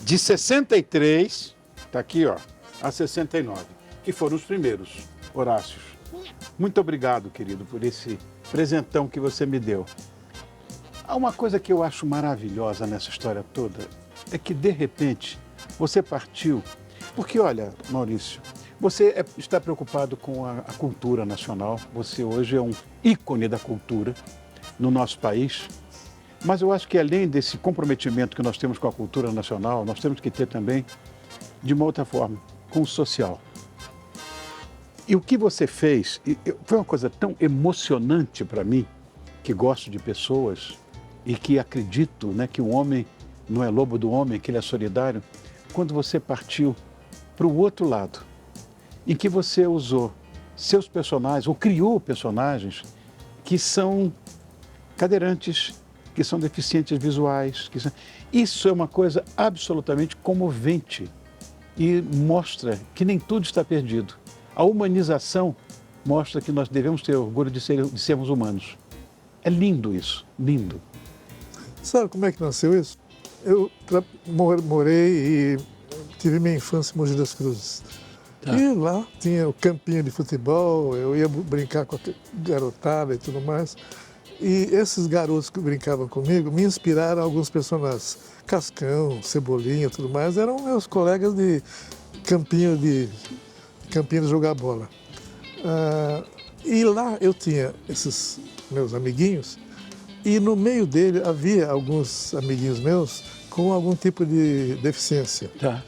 De 63, tá aqui, ó, a 69, que foram os primeiros Horácios. Muito obrigado, querido, por esse presentão que você me deu. Há uma coisa que eu acho maravilhosa nessa história toda, é que, de repente, você partiu... Porque, olha, Maurício, você está preocupado com a cultura nacional, você hoje é um ícone da cultura no nosso país, mas eu acho que, além desse comprometimento que nós temos com a cultura nacional, nós temos que ter também, de uma outra forma, com o social. E o que você fez, foi uma coisa tão emocionante para mim, que gosto de pessoas e que acredito, né, que o homem não é lobo do homem, que ele é solidário, quando você partiu para o outro lado, em que você usou seus personagens, ou criou personagens que são cadeirantes, que são deficientes visuais. Isso é uma coisa absolutamente comovente e mostra que nem tudo está perdido. A humanização mostra que nós devemos ter orgulho de sermos humanos. É lindo isso, lindo. Sabe como é que nasceu isso? Eu morei e tive minha infância em Mogi das Cruzes. Tá. E lá tinha o campinho de futebol, eu ia brincar com a garotada e tudo mais. E esses garotos que brincavam comigo me inspiraram alguns personagens. Cascão, Cebolinha e tudo mais, eram meus colegas de campinho de jogar bola. E lá eu tinha esses meus amiguinhos, e no meio dele havia alguns amiguinhos meus com algum tipo de deficiência. Tá.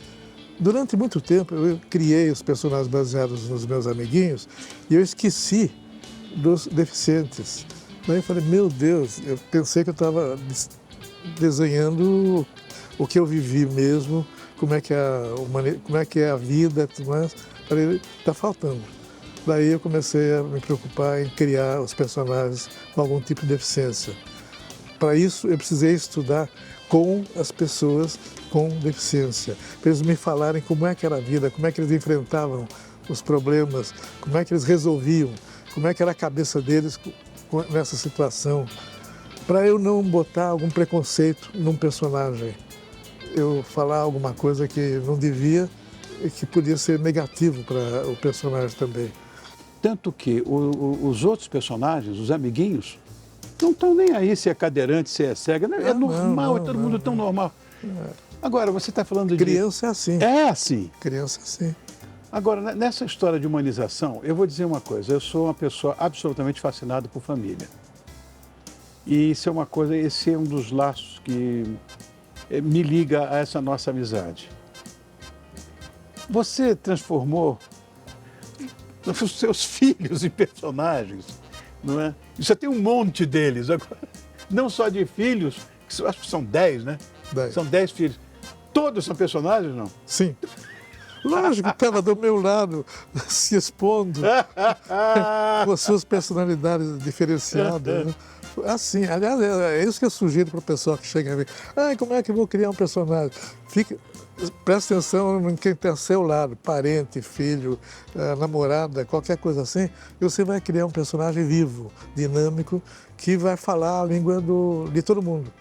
Durante muito tempo eu criei os personagens baseados nos meus amiguinhos e eu esqueci dos deficientes. Daí eu falei, meu Deus, eu pensei que eu estava desenhando o que eu vivi mesmo, como é que é a vida, tudo mais. Falei, está faltando. Daí eu comecei a me preocupar em criar os personagens com algum tipo de deficiência. Para isso eu precisei estudar com as pessoas com deficiência, para eles me falarem como é que era a vida, como é que eles enfrentavam os problemas, como é que eles resolviam, como é que era a cabeça deles nessa situação, para eu não botar algum preconceito num personagem, eu falar alguma coisa que não devia que podia ser negativo para o personagem também. Tanto que os outros personagens, os amiguinhos, não estão nem aí se é cadeirante, se é cega. É normal, é todo mundo tão normal. Agora, você está falando de... Criança é assim. É assim. Criança é assim. Agora, nessa história de humanização, eu vou dizer uma coisa. Eu sou uma pessoa absolutamente fascinada por família. E isso é uma coisa, esse é um dos laços que me liga a essa nossa amizade. Você transformou os seus filhos em personagens, não é? E você tem um monte deles. Agora, não só de filhos, acho que são 10, né? 10. São 10 filhos. Todos são personagens, não? Sim. Lógico, estava do meu lado, se expondo, com as suas personalidades diferenciadas. Né? Assim, aliás, é isso que eu sugiro para o pessoal que chega a ver. Como é que eu vou criar um personagem? Presta atenção em quem está ao seu lado, parente, filho, namorada, qualquer coisa assim, e você vai criar um personagem vivo, dinâmico, que vai falar a língua de todo mundo.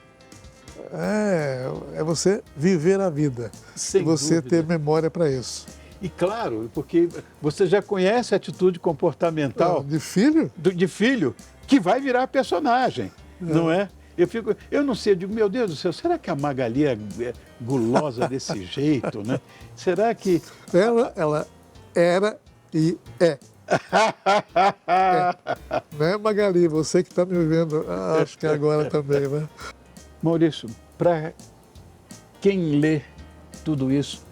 É você viver a vida. Sem e você dúvida. ter memória para isso. E claro, porque você já conhece a atitude comportamental De filho? de filho que vai virar personagem, não é? Eu não sei, eu digo, meu Deus do céu, será que a Magali é gulosa desse jeito, né? Será que... Ela era e é. Né, Magali? Você que está me vendo, acho que agora também, né? Maurício, para quem lê tudo isso,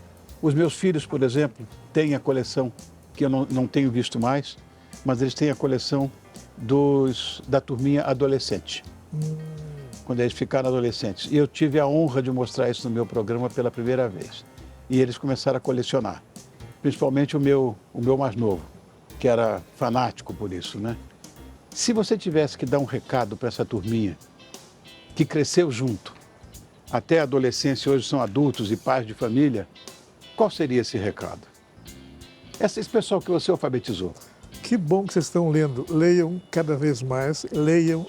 os meus filhos, por exemplo, têm a coleção, que eu não tenho visto mais, mas eles têm a coleção da turminha adolescente, quando eles ficaram adolescentes. E eu tive a honra de mostrar isso no meu programa pela primeira vez. E eles começaram a colecionar, principalmente o meu mais novo, que era fanático por isso, né? Se você tivesse que dar um recado para essa turminha, que cresceu junto, até a adolescência, hoje são adultos e pais de família, qual seria esse recado? Esse pessoal que você alfabetizou. Que bom que vocês estão lendo. Leiam cada vez mais, leiam.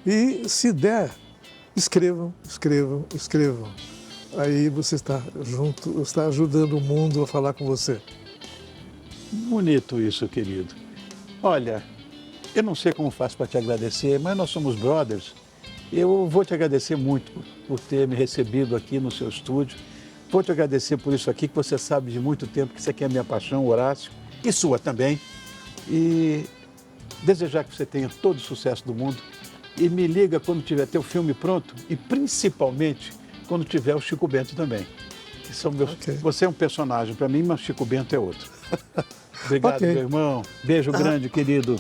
E se der, escrevam. Aí você está junto, está ajudando o mundo a falar com você. Bonito isso, querido. Olha, eu não sei como faço para te agradecer, mas nós somos brothers. Eu vou te agradecer muito por ter me recebido aqui no seu estúdio. Vou te agradecer por isso aqui, que você sabe de muito tempo que isso aqui é a minha paixão, Horácio, e sua também. E desejar que você tenha todo o sucesso do mundo. E me liga quando tiver teu filme pronto e principalmente quando tiver o Chico Bento também. Que são meus... Okay. Você é um personagem para mim, mas Chico Bento é outro. Obrigado, Okay. meu irmão. Beijo grande, querido.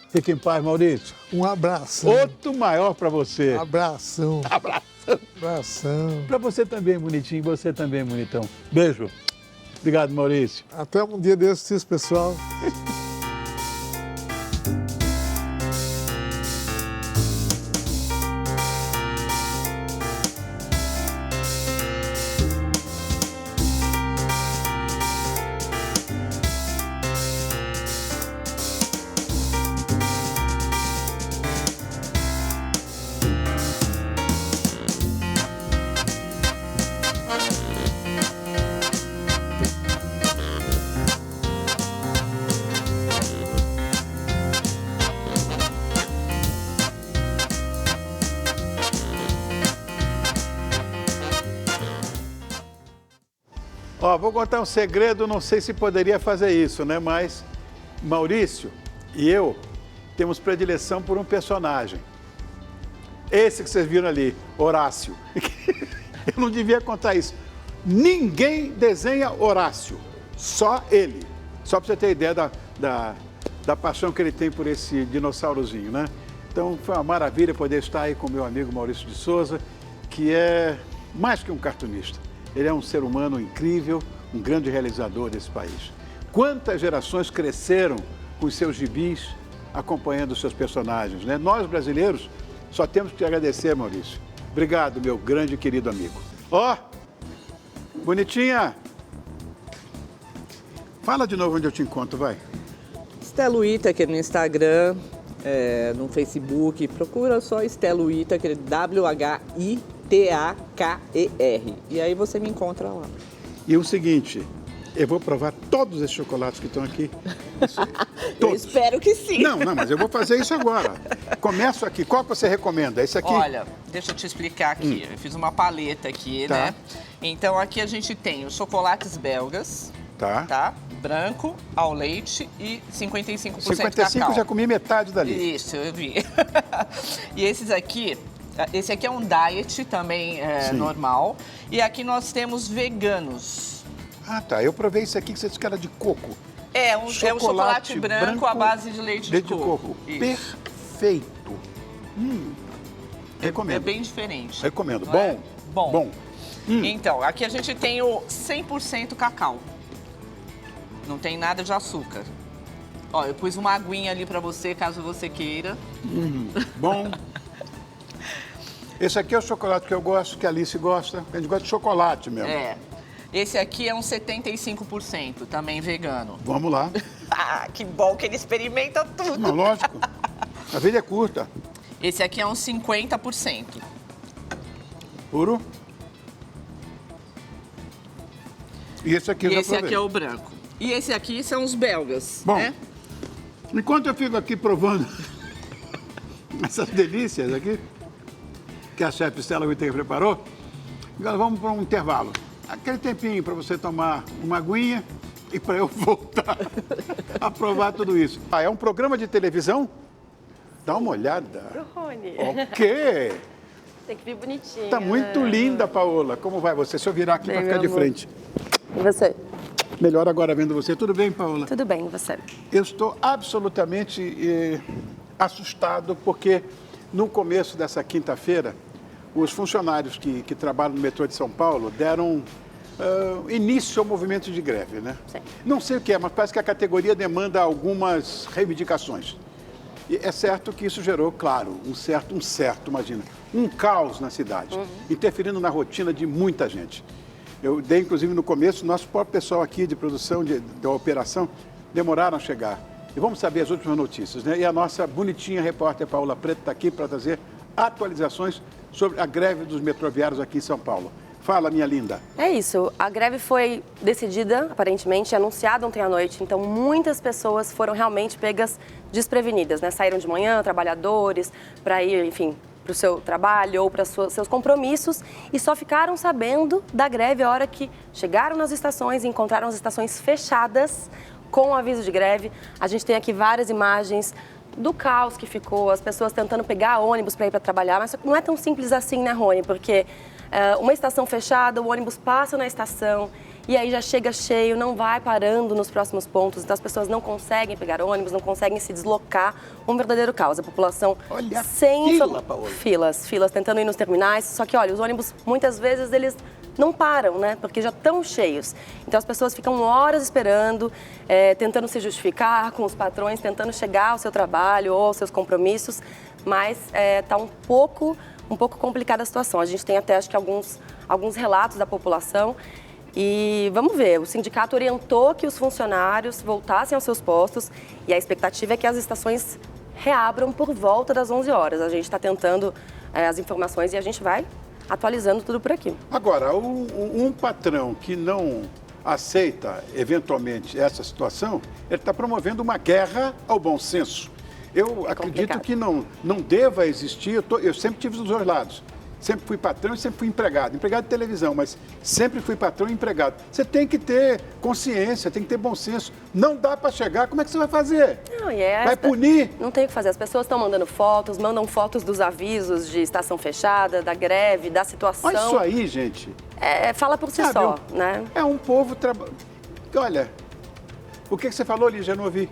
Fique em paz, Maurício. Um abraço. Outro maior para você. Abração. Abração. Para você também, bonitinho. Você também, bonitão. Beijo. Obrigado, Maurício. Até um dia desses, pessoal. Ó, vou contar um segredo, não sei se poderia fazer isso, né? Mas Maurício e eu temos predileção por um personagem. Esse que vocês viram ali, Horácio. Eu não devia contar isso. Ninguém desenha Horácio, só ele. Só para você ter ideia da paixão que ele tem por esse dinossaurozinho, né? Então foi uma maravilha poder estar aí com meu amigo Maurício de Souza, que é mais que um cartunista. Ele é um ser humano incrível, um grande realizador desse país. Quantas gerações cresceram com os seus gibis, acompanhando os seus personagens, né? Nós, brasileiros, só temos que te agradecer, Maurício. Obrigado, meu grande e querido amigo. Ó, bonitinha, fala de novo onde eu te encontro, vai. Estelo Itaker no Instagram, no Facebook. Procura só Estelo Itaker, WHITAKER. E aí você me encontra lá. E o seguinte, eu vou provar todos esses chocolates que estão aqui. Eu Todos. espero que sim. Não, mas eu vou fazer isso agora. Começo aqui. Qual que você recomenda? Esse aqui? Olha, deixa eu te explicar aqui. Eu fiz uma paleta aqui, Tá. né? Então aqui a gente tem os chocolates belgas, tá? Branco, ao leite e 55% 55 cacau. já comi metade dali. Isso, eu vi. E esses aqui, esse aqui é um diet também normal. E aqui nós temos veganos. Ah, tá. Eu provei esse aqui que você disse que era de coco. É um chocolate branco à base de leite de coco. Isso. Perfeito. Recomendo. É bem diferente. Recomendo. não Bom? é? Bom. Bom. Então, aqui a gente tem o 100% cacau. Não tem nada de açúcar. Ó, eu pus uma aguinha ali pra você, caso você queira. Bom. Esse aqui é o chocolate que eu gosto, que a Alice gosta. A gente gosta de chocolate mesmo. É. Esse aqui é um 75%, também vegano. Vamos lá. Ah, que bom que ele experimenta tudo. Não, lógico. A vida é curta. Esse aqui é um 50%. Puro. E esse aqui eu E já esse provei. aqui é o branco. E esse aqui são os belgas, Bom, né? enquanto eu fico aqui provando essas delícias aqui, que a chefe Stella Wittek preparou, agora vamos para um intervalo. Aquele tempinho para você tomar uma aguinha e para eu voltar a provar tudo isso. Ah, é um programa de televisão? Dá uma olhada. Pro Rony. Ok. Tem que vir bonitinho. Tá muito linda, Paola. Como vai você? Se eu virar aqui Bem, para ficar meu de amor. frente. E você? Melhor agora vendo você. Tudo bem, Paola? Tudo bem, e você? Eu estou absolutamente assustado porque no começo dessa quinta-feira, os funcionários que trabalham no metrô de São Paulo deram início ao movimento de greve, né? Sim. Não sei o que é, mas parece que a categoria demanda algumas reivindicações. E é certo que isso gerou, claro, um certo, imagina, um caos na cidade, interferindo na rotina de muita gente. Eu dei, inclusive, no começo, nosso próprio pessoal aqui de produção, da operação, demoraram a chegar. E vamos saber as últimas notícias, né? E a nossa bonitinha repórter Paola Preto está aqui para trazer atualizações sobre a greve dos metroviários aqui em São Paulo. Fala, minha linda. É isso, a greve foi decidida, aparentemente, anunciada ontem à noite, então muitas pessoas foram realmente pegas desprevenidas, né? Saíram de manhã, trabalhadores, para ir, enfim, para o seu trabalho ou para seus compromissos e só ficaram sabendo da greve a hora que chegaram nas estações e encontraram as estações fechadas com o aviso de greve. A gente tem aqui várias imagens do caos que ficou, as pessoas tentando pegar ônibus para ir para trabalhar, mas não é tão simples assim, né, Rony? Porque uma estação fechada, o ônibus passa na estação e aí já chega cheio, não vai parando nos próximos pontos, então as pessoas não conseguem pegar ônibus, não conseguem se deslocar, um verdadeiro caos. A população Olha a sem fila, Paola. filas tentando ir nos terminais, só que olha, os ônibus muitas vezes eles não param, né? Porque já estão cheios. Então as pessoas ficam horas esperando, tentando se justificar com os patrões, tentando chegar ao seu trabalho ou aos seus compromissos, mas está um pouco complicada a situação. A gente tem até, acho que, alguns relatos da população. E vamos ver, o sindicato orientou que os funcionários voltassem aos seus postos e a expectativa é que as estações reabram por volta das 11 horas. A gente está tentando as informações e a gente vai atualizando tudo por aqui. Agora, um patrão que não aceita, eventualmente, essa situação, ele está promovendo uma guerra ao bom senso. Eu acredito que não deva existir, eu sempre tive dos dois lados. Sempre fui patrão e sempre fui empregado. Empregado de televisão, mas sempre fui patrão e empregado. Você tem que ter consciência, tem que ter bom senso. Não dá para chegar, como é que você vai fazer? Não, vai punir? Não tem o que fazer. As pessoas estão mandam fotos dos avisos de estação fechada, da greve, da situação. Olha isso aí, gente. Fala por si Sabe, só, né? É um povo... Olha, o que você falou, Lígia? Eu não ouvi.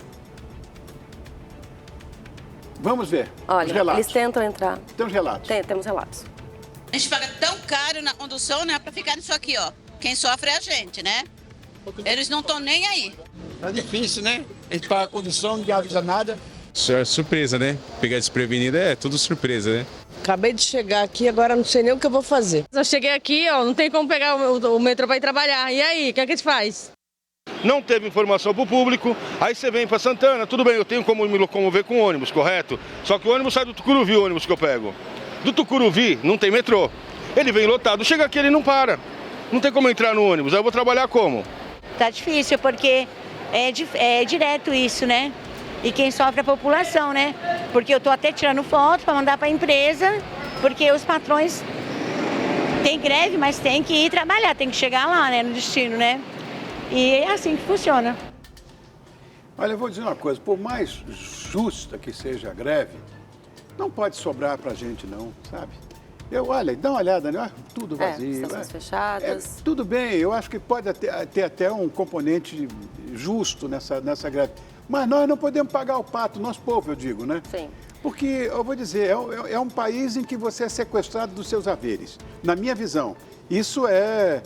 Vamos ver os Olha, relatos. eles tentam entrar. Tem os relatos. Temos relatos. A gente paga tão caro na condução, né, pra ficar nisso aqui, ó. Quem sofre é a gente, né? Eles não estão nem aí. Tá difícil, né? A gente paga a condução, não avisa nada. Isso é surpresa, né? Pegar desprevenida é tudo surpresa, né? Acabei de chegar aqui, agora não sei nem o que eu vou fazer. Eu cheguei aqui, ó, não tem como pegar o metrô para ir trabalhar. E aí, o que é que a gente faz? Não teve informação para o público, aí você vem para Santana, tudo bem, eu tenho como me locomover com ônibus, correto? Só que o ônibus sai do Tucuruvi, o ônibus que eu pego. Do Tucuruvi não tem metrô. Ele vem lotado, chega aqui ele não para. Não tem como entrar no ônibus, aí eu vou trabalhar como? Tá difícil, porque é direto isso, né? E quem sofre é a população, né? Porque eu tô até tirando foto para mandar para a empresa, porque os patrões têm greve, mas tem que ir trabalhar, tem que chegar lá, né, no destino, né? E é assim que funciona. Olha, eu vou dizer uma coisa, por mais justa que seja a greve, não pode sobrar pra gente não, sabe? Olha, dá uma olhada, né? Tudo vazio. Estações fechadas. Tudo bem, eu acho que pode ter até um componente justo nessa greve. Mas nós não podemos pagar o pato, nosso povo, eu digo, né? Sim. Porque, eu vou dizer, é um país em que você é sequestrado dos seus haveres. Na minha visão, isso é...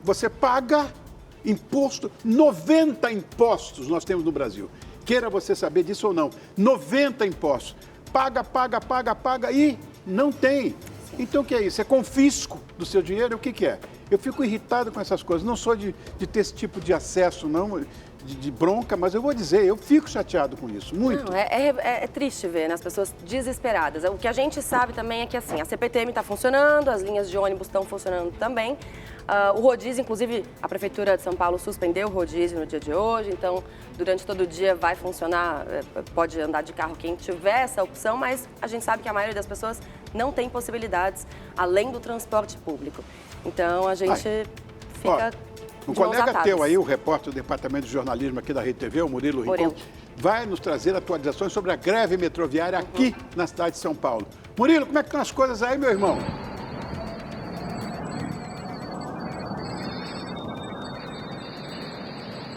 Você paga imposto, 90 impostos nós temos no Brasil. Queira você saber disso ou não, 90 impostos. Paga e não tem. Então o que é isso? É confisco do seu dinheiro? O que é? Eu fico irritado com essas coisas. Não sou de ter esse tipo de acesso, não, de bronca, mas eu vou dizer, eu fico chateado com isso, muito. Não, é triste ver, né, as pessoas desesperadas. O que a gente sabe também é que assim, a CPTM está funcionando, as linhas de ônibus estão funcionando também. O rodízio, inclusive, a Prefeitura de São Paulo suspendeu o rodízio no dia de hoje, então durante todo o dia vai funcionar, pode andar de carro quem tiver essa opção, mas a gente sabe que a maioria das pessoas não tem possibilidades além do transporte público. Então a gente fica... Um colega teu aí, o repórter do Departamento de Jornalismo aqui da Rede TV, o Murilo Rincon, vai nos trazer atualizações sobre a greve metroviária aqui na cidade de São Paulo. Murilo, como é que estão as coisas aí, meu irmão?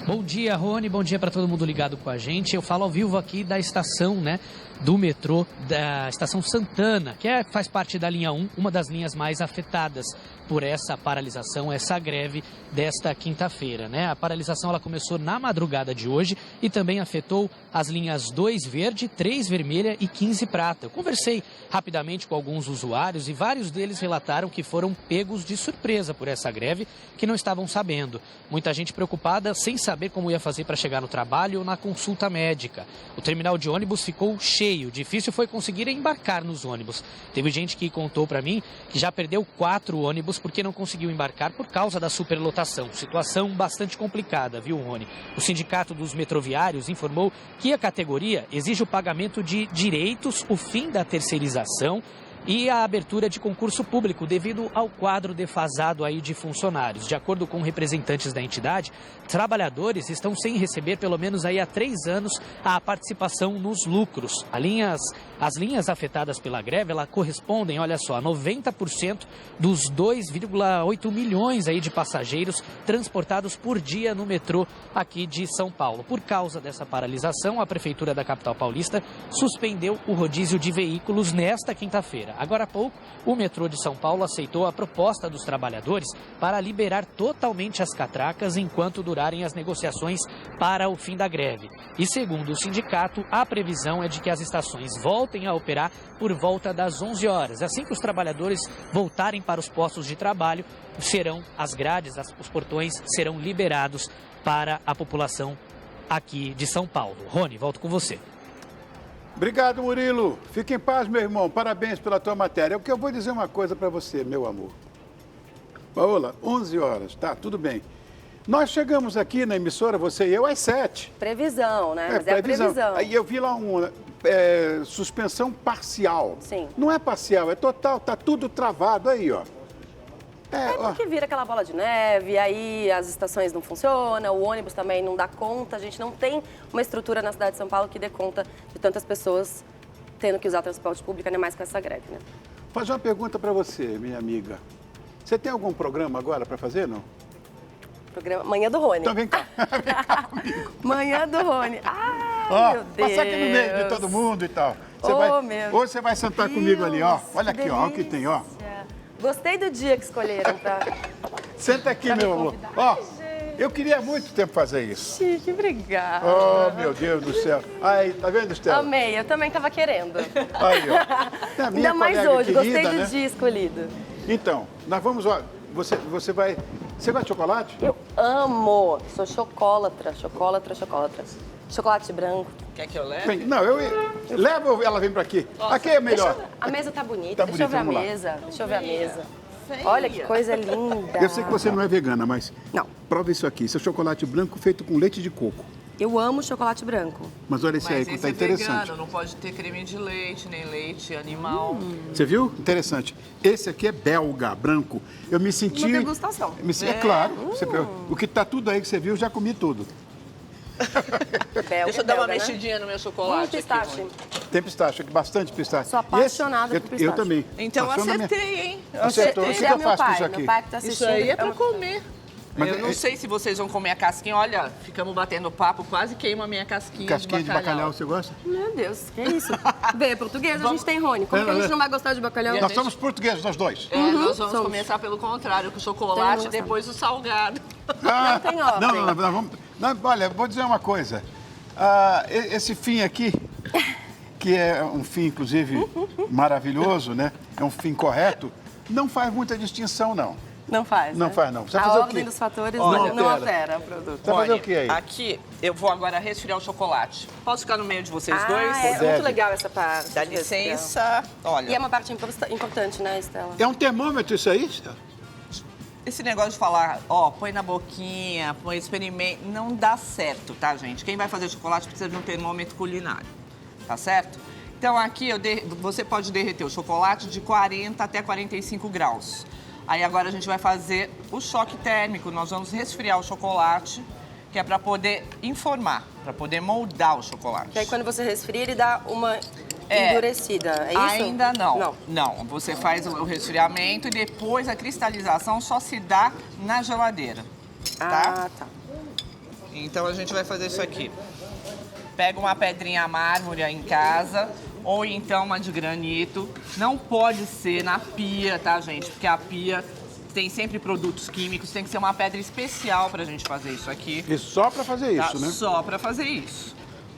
Bom dia, Rony. Bom dia para todo mundo ligado com a gente. Eu falo ao vivo aqui da estação, né, do metrô, da Estação Santana, que faz parte da linha 1, uma das linhas mais afetadas por essa paralisação, essa greve desta quinta-feira, né? A paralisação ela começou na madrugada de hoje e também afetou as linhas 2 verde, 3 vermelha e 15 prata. Eu conversei rapidamente com alguns usuários e vários deles relataram que foram pegos de surpresa por essa greve, que não estavam sabendo. Muita gente preocupada sem saber como ia fazer para chegar no trabalho ou na consulta médica. O terminal de ônibus ficou cheio, difícil foi conseguir embarcar nos ônibus. Teve gente que contou para mim que já perdeu 4 ônibus porque não conseguiu embarcar por causa da superlotação. Situação bastante complicada, viu, Rony? O Sindicato dos Metroviários informou que a categoria exige o pagamento de direitos, o fim da terceirização e a abertura de concurso público devido ao quadro defasado aí de funcionários. De acordo com representantes da entidade, trabalhadores estão sem receber pelo menos aí há 3 anos a participação nos lucros. As linhas afetadas pela greve, ela correspondem, olha só, a 90% dos 2,8 milhões aí de passageiros transportados por dia no metrô aqui de São Paulo. Por causa dessa paralisação, a Prefeitura da capital paulista suspendeu o rodízio de veículos nesta quinta-feira. Agora há pouco, o metrô de São Paulo aceitou a proposta dos trabalhadores para liberar totalmente as catracas enquanto durarem as negociações para o fim da greve. E segundo o sindicato, a previsão é de que as estações voltem a operar por volta das 11 horas. Assim que os trabalhadores voltarem para os postos de trabalho, as grades, os portões serão liberados para a população aqui de São Paulo. Rony, volto com você. Obrigado, Murilo. Fique em paz, meu irmão. Parabéns pela tua matéria. Eu vou dizer uma coisa para você, meu amor. Paola, 11 horas, tá, tudo bem. Nós chegamos aqui na emissora, você e eu, às 7. Previsão, né? Mas é previsão. Aí eu vi lá suspensão parcial. Sim. Não é parcial, é total, tá tudo travado aí, ó. Porque vira aquela bola de neve, aí as estações não funcionam, o ônibus também não dá conta, a gente não tem uma estrutura na cidade de São Paulo que dê conta de tantas pessoas tendo que usar transporte público, ainda mais com essa greve, né? Vou fazer uma pergunta para você, minha amiga. Você tem algum programa agora para fazer, não? Programa Manhã do Rony. Então vem cá, vem cá comigo. Manhã do Rony. Ai, meu Deus. Passar aqui no meio de todo mundo e tal. Hoje você vai sentar comigo ali, ó. Olha aqui, ó, o que tem, ó. Gostei do dia que escolheram pra... Senta aqui, meu amor. Ó, eu queria há muito tempo fazer isso. Chique, obrigada. Oh, meu Deus do céu. Aí, tá vendo, Estela? Amei, eu também tava querendo. Aí, ó. Ainda mais hoje, gostei do dia escolhido. Então, nós vamos, ó, você gosta de chocolate? Eu amo, sou chocolatra. Chocolate branco. Quer que eu leve? Não, leva ou ela vem pra aqui? Aqui é melhor. A mesa tá bonita, deixa eu ver a mesa. Olha que coisa linda. Eu sei que você não é vegana, mas Não. prova isso aqui. Isso é chocolate branco feito com leite de coco. Eu amo chocolate branco. Mas olha esse aí, Mas que esse tá é interessante. vegano, não pode ter creme de leite, nem leite animal. Você viu? Interessante. Esse aqui é belga, branco. Eu me senti... Uma degustação. É claro. O que tá tudo aí que você viu, eu já comi tudo. Deixa eu dar uma mexidinha no meu chocolate. Pistache. Tem pistache, bastante pistache. Sou apaixonada por pistache. Eu também. Então Passou na minha- acertei, hein? Acertou. O que eu faço com isso aqui? Meu pai que tá Isso assistindo. aí é pra comer. Mas eu não sei se vocês vão comer a casquinha. Olha, ficamos batendo papo, quase queima a minha casquinha, Casquinha de bacalhau, você gosta? Meu Deus, que isso? Bem, é português, a gente tem, Rony. Como que a gente não vai gostar de bacalhau? Nós somos portugueses, nós dois. Nós vamos começar pelo contrário, com o chocolate e depois o salgado. Não tem ordem. Não, vamos... Não, olha, vou dizer uma coisa. Esse fim aqui, que é um fim, inclusive, maravilhoso, né? É um fim correto, não faz muita distinção, não. Não faz, Não né? faz, não. Você vai A fazer o ordem quê? dos fatores Olha, não altera o produto. Você vai fazer o que aí? Aqui, eu vou agora resfriar o chocolate. Posso ficar no meio de vocês dois? É muito legal essa parte. Dá licença. Olha. E é uma parte importante, né, Estela? É um termômetro isso aí, Estela? Esse negócio de falar, ó, põe na boquinha, põe, experimenta, não dá certo, tá, gente? Quem vai fazer chocolate precisa de um termômetro culinário, tá certo? Então aqui você pode derreter o chocolate de 40 até 45 graus. Aí agora a gente vai fazer o choque térmico, nós vamos resfriar o chocolate, que é para poder informar, para poder moldar o chocolate. Que aí quando você resfria, ele dá uma endurecida, é isso? Ainda não. Não, você faz o resfriamento e depois a cristalização só se dá na geladeira, tá? Tá. Então a gente vai fazer isso aqui. Pega uma pedrinha mármore aí em casa, ou então uma de granito. Não pode ser na pia, tá, gente? Porque a pia tem sempre produtos químicos, tem que ser uma pedra especial pra gente fazer isso aqui. E só pra fazer Tá? isso, né? Só pra fazer isso.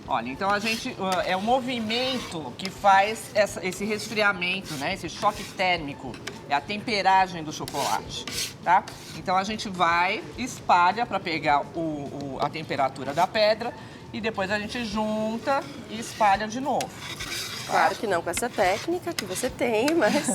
Olha, então a gente, é o movimento que faz esse resfriamento, né? Esse choque térmico, é a temperagem do chocolate, tá? Então a gente vai, espalha para pegar a temperatura da pedra e depois a gente junta e espalha de novo. Claro que não com essa técnica que você tem, mas...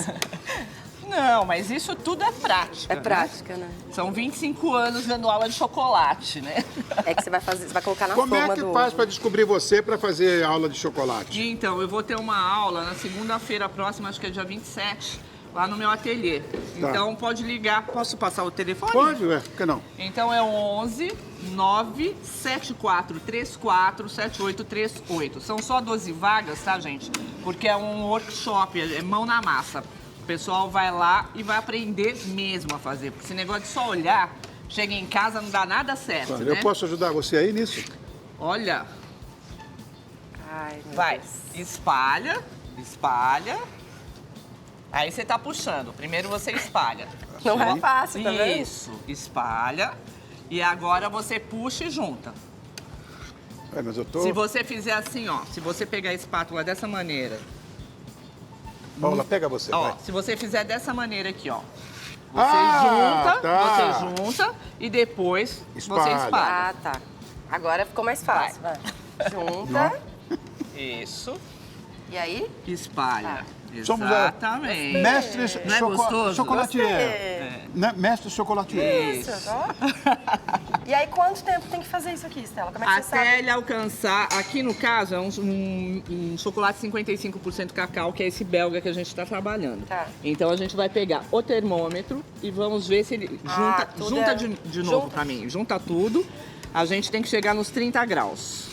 Não, mas isso tudo é prática. É prática, né? São 25 anos dando aula de chocolate, né? É que você vai fazer, você vai colocar na Como forma é que do faz ovo. para descobrir você para fazer aula de chocolate? Então, eu vou ter uma aula na segunda-feira próxima, acho que é dia 27, lá no meu ateliê. Então, pode ligar. Posso passar o telefone? Pode, por que não? Então, é 11 97434 7838. São só 12 vagas, tá, gente? Porque é um workshop, é mão na massa. O pessoal vai lá e vai aprender mesmo a fazer. Porque esse negócio de só olhar, chega em casa, não dá nada certo, Olha, né? eu posso ajudar você aí nisso? Olha, Ai, meu vai, Deus. espalha. Aí você tá puxando. Primeiro você espalha. Não é fácil, tá vendo? Isso, espalha. E agora você puxa e junta. Mas eu tô... Se você fizer assim, ó, se você pegar a espátula dessa maneira... Paula, pega você, Ó, vai. se você fizer dessa maneira aqui, ó. tá. Você junta e depois Espalha. você espalha. Ah, tá. Agora ficou mais fácil. Vai. Junta. Isso. E aí? Espalha. Somos Exatamente. mestres Não é gostoso? chocolatier. É. Né? Mestre chocolatier. Isso. Ó. E aí, quanto tempo tem que fazer isso aqui, Estela? Como é que você Até sabe? ele alcançar, aqui no caso, é um chocolate 55% cacau, que é esse belga que a gente está trabalhando. Tá. Então a gente vai pegar o termômetro e vamos ver se ele junta, tudo junta é- de novo junta. pra mim. Junta tudo. A gente tem que chegar nos 30 graus.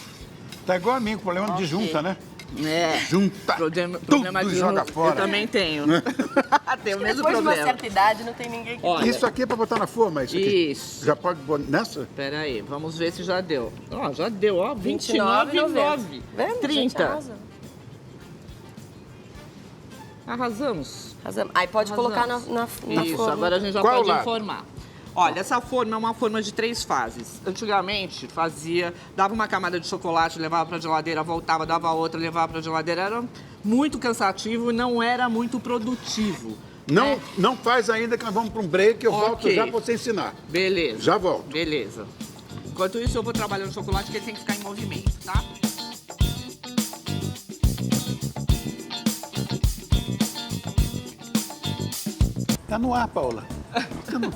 Tá igual a mim, com problema de junta, né? É. Junta. Problema de joga junta. fora. Eu também tenho. Tenho o mesmo Depois de uma problema. certa idade, não tem ninguém que... Olha, Isso aqui é pra botar na forma, isso aqui? Isso. Já pode botar nessa? Pera aí, vamos ver se já deu. Ó, já deu, ó. 29,90. 29,9. Vendo? 30. Gente, arrasa. Arrasamos. Arrasamos. Aí pode colocar na Isso, forma. agora a gente já Qual pode lado? informar. Olha, essa forma é uma forma de 3 fases. Antigamente, dava uma camada de chocolate, levava pra geladeira, voltava, dava outra, levava pra geladeira. Era muito cansativo e não era muito produtivo. Não, não faz ainda que nós vamos para um break, eu volto Ok. já para você ensinar. Beleza. Já volto. Beleza. Enquanto isso, eu vou trabalhando o chocolate, que ele tem que ficar em movimento, tá? Tá no ar, Paula. Tá no...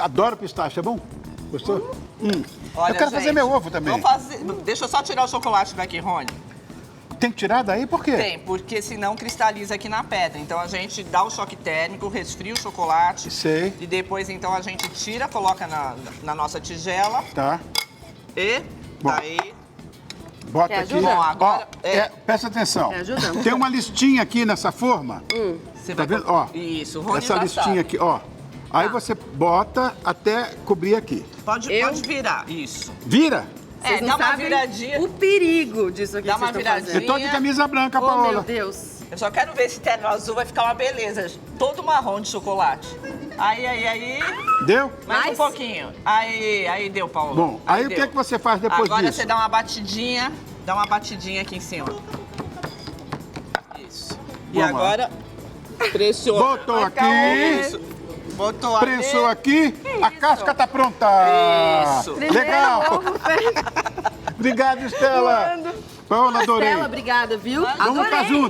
Adoro pistache, é bom? Gostou? Olha, eu quero fazer gente, meu ovo também. Deixa eu só tirar o chocolate daqui, Rony. Tem que tirar daí por quê? Tem, porque senão cristaliza aqui na pedra. Então a gente dá o choque térmico, resfria o chocolate. Sei. E depois então a gente tira, coloca na nossa tigela. Tá. E Bom. daí... Bota Quer aqui. ajuda? Bom, agora, presta atenção. Quer ajuda? Tem uma listinha aqui nessa forma. Você Tá vai... vendo? Ó. Isso, o Rony Essa já listinha sabe. aqui, ó. Aí você bota até cobrir aqui. Pode virar, isso. Vira? Vocês não dá uma sabem viradinha. o perigo disso aqui Dá que uma vocês estão fazendo. viradinha. Eu tô de camisa branca, Oh, Paola. meu Deus. Eu só quero ver esse terno azul, vai ficar uma beleza. Todo marrom de chocolate. Aí. Deu? Mais um pouquinho. Aí deu, Paulo. Bom, aí o que é que você faz depois Agora disso? você dá uma batidinha aqui em cima. Isso. E Vamos lá. agora, pressiona. Botou aqui. Isso. Botou ali. Prensou aqui. A casca tá pronta. Isso. Legal. Obrigado, Estela. Paola, adorei. Estela, obrigada, viu? Vamos estar juntos.